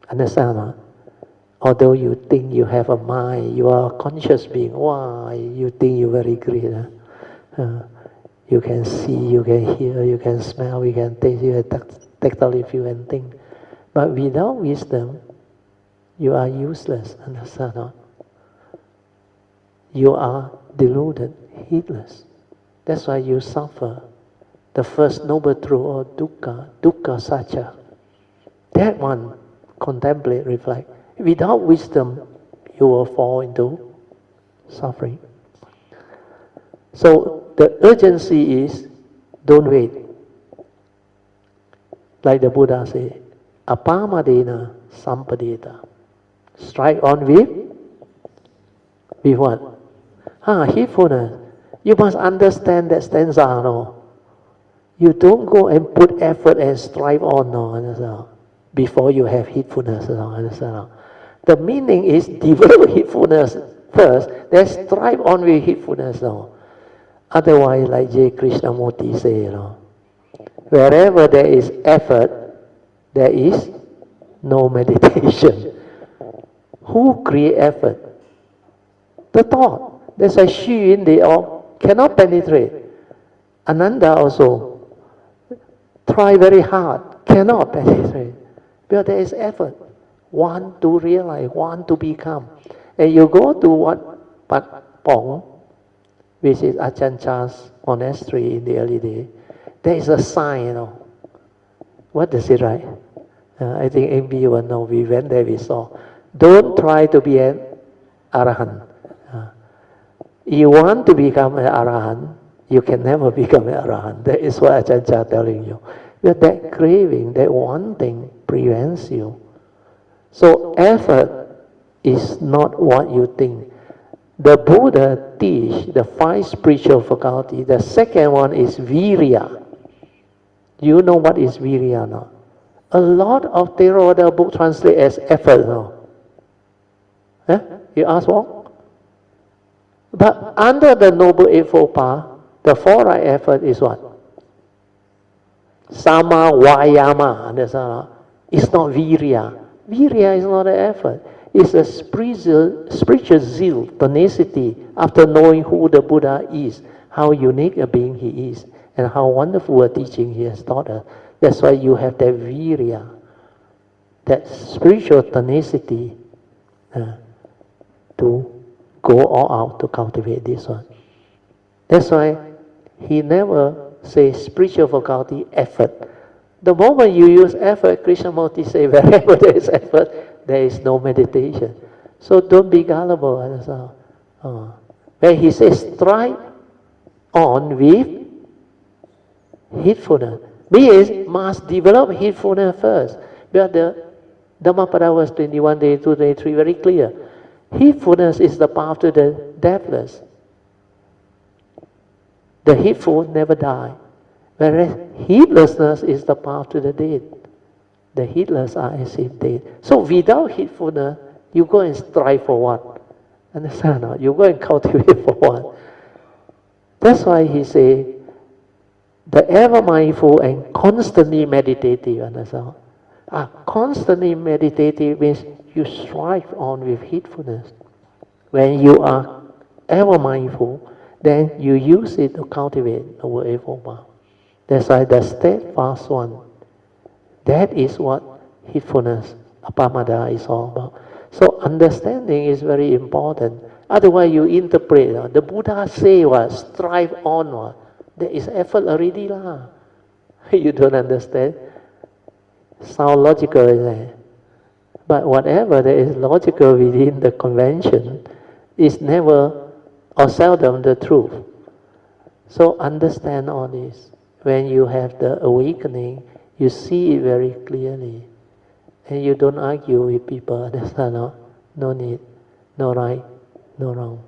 Understand? Huh? Although you think you have a mind, you are a conscious being, why you think you're very great? You can see, you can hear, you can smell, you can taste, you can tactile feel and think. But without wisdom, you are useless, understand? Huh? You are deluded, heedless. That's why you suffer. The first noble truth, or dukkha satcha. That one, contemplate, reflect. Without wisdom, you will fall into suffering. So the urgency is, don't wait. Like the Buddha said, apamadena sampadeta. Strike on with what? Heedfulness. You must understand that stanza, no? You don't go and put effort and strive on, no, understand? Before you have heedfulness, no, understand? The meaning is develop heedfulness first, then strive on with heedfulness, no? Otherwise, like J. Krishnamurti say, wherever there is effort, there is no meditation. Who create effort? The thought. That's why Xu Yun, they all cannot penetrate Ananda also try very hard, cannot penetrate. Because there is effort. Want to realize, want to become. And you go to what Pat Pong, which is Ajahn Chah's monastery in the early day, there is a sign, What does it write? I think MB will know. We went there, we saw. Don't try to be an Arahant. You want to become an Arahant, you can never become an Arahant. That is what Ajahn Chah telling you. But that craving, that wanting prevents you. So effort is not what you think. The Buddha teach the 5 spiritual faculty. The second one is virya. You know what is virya now? A lot of Theravada book translate as effort now. You ask what? But under the Noble Eightfold Path, the 4 right effort is what? Sama Vayama. Understand? It's not virya. Virya is not an effort. It's a spiritual zeal, tenacity, after knowing who the Buddha is, how unique a being he is, and how wonderful a teaching he has taught us. That's why you have that virya, that spiritual tenacity to go all out to cultivate this one. That's why he never says spiritual faculty effort. The moment you use effort, Krishnamurti say wherever there is effort, there is no meditation. So don't be gullible. When he says strive on with heedfulness, means must develop heedfulness first. But the Dhammapada verse 21, 22, 23 very clear. Heedfulness is the path to the deathless. The heedful never die. Whereas heedlessness is the path to the dead. The heedless are as if dead. So without heedfulness, you go and strive for what? Understand or not? You go and cultivate for what? That's why he say, the ever mindful and constantly meditative. Understand? Constantly meditative means you strive on with heedfulness. When you are ever mindful, then you use it to cultivate the word Eightfold. That's why the steadfast one, that is what heedfulness, apamada, is all about. So understanding is very important. Otherwise you interpret, the Buddha say what? Strive on what? There is effort already lah. You don't understand? Sound logical, isn't it? But whatever that is logical within the convention is never or seldom the truth. So understand all this. When you have the awakening, you see it very clearly. And you don't argue with people. That's not, no need, no right, no wrong.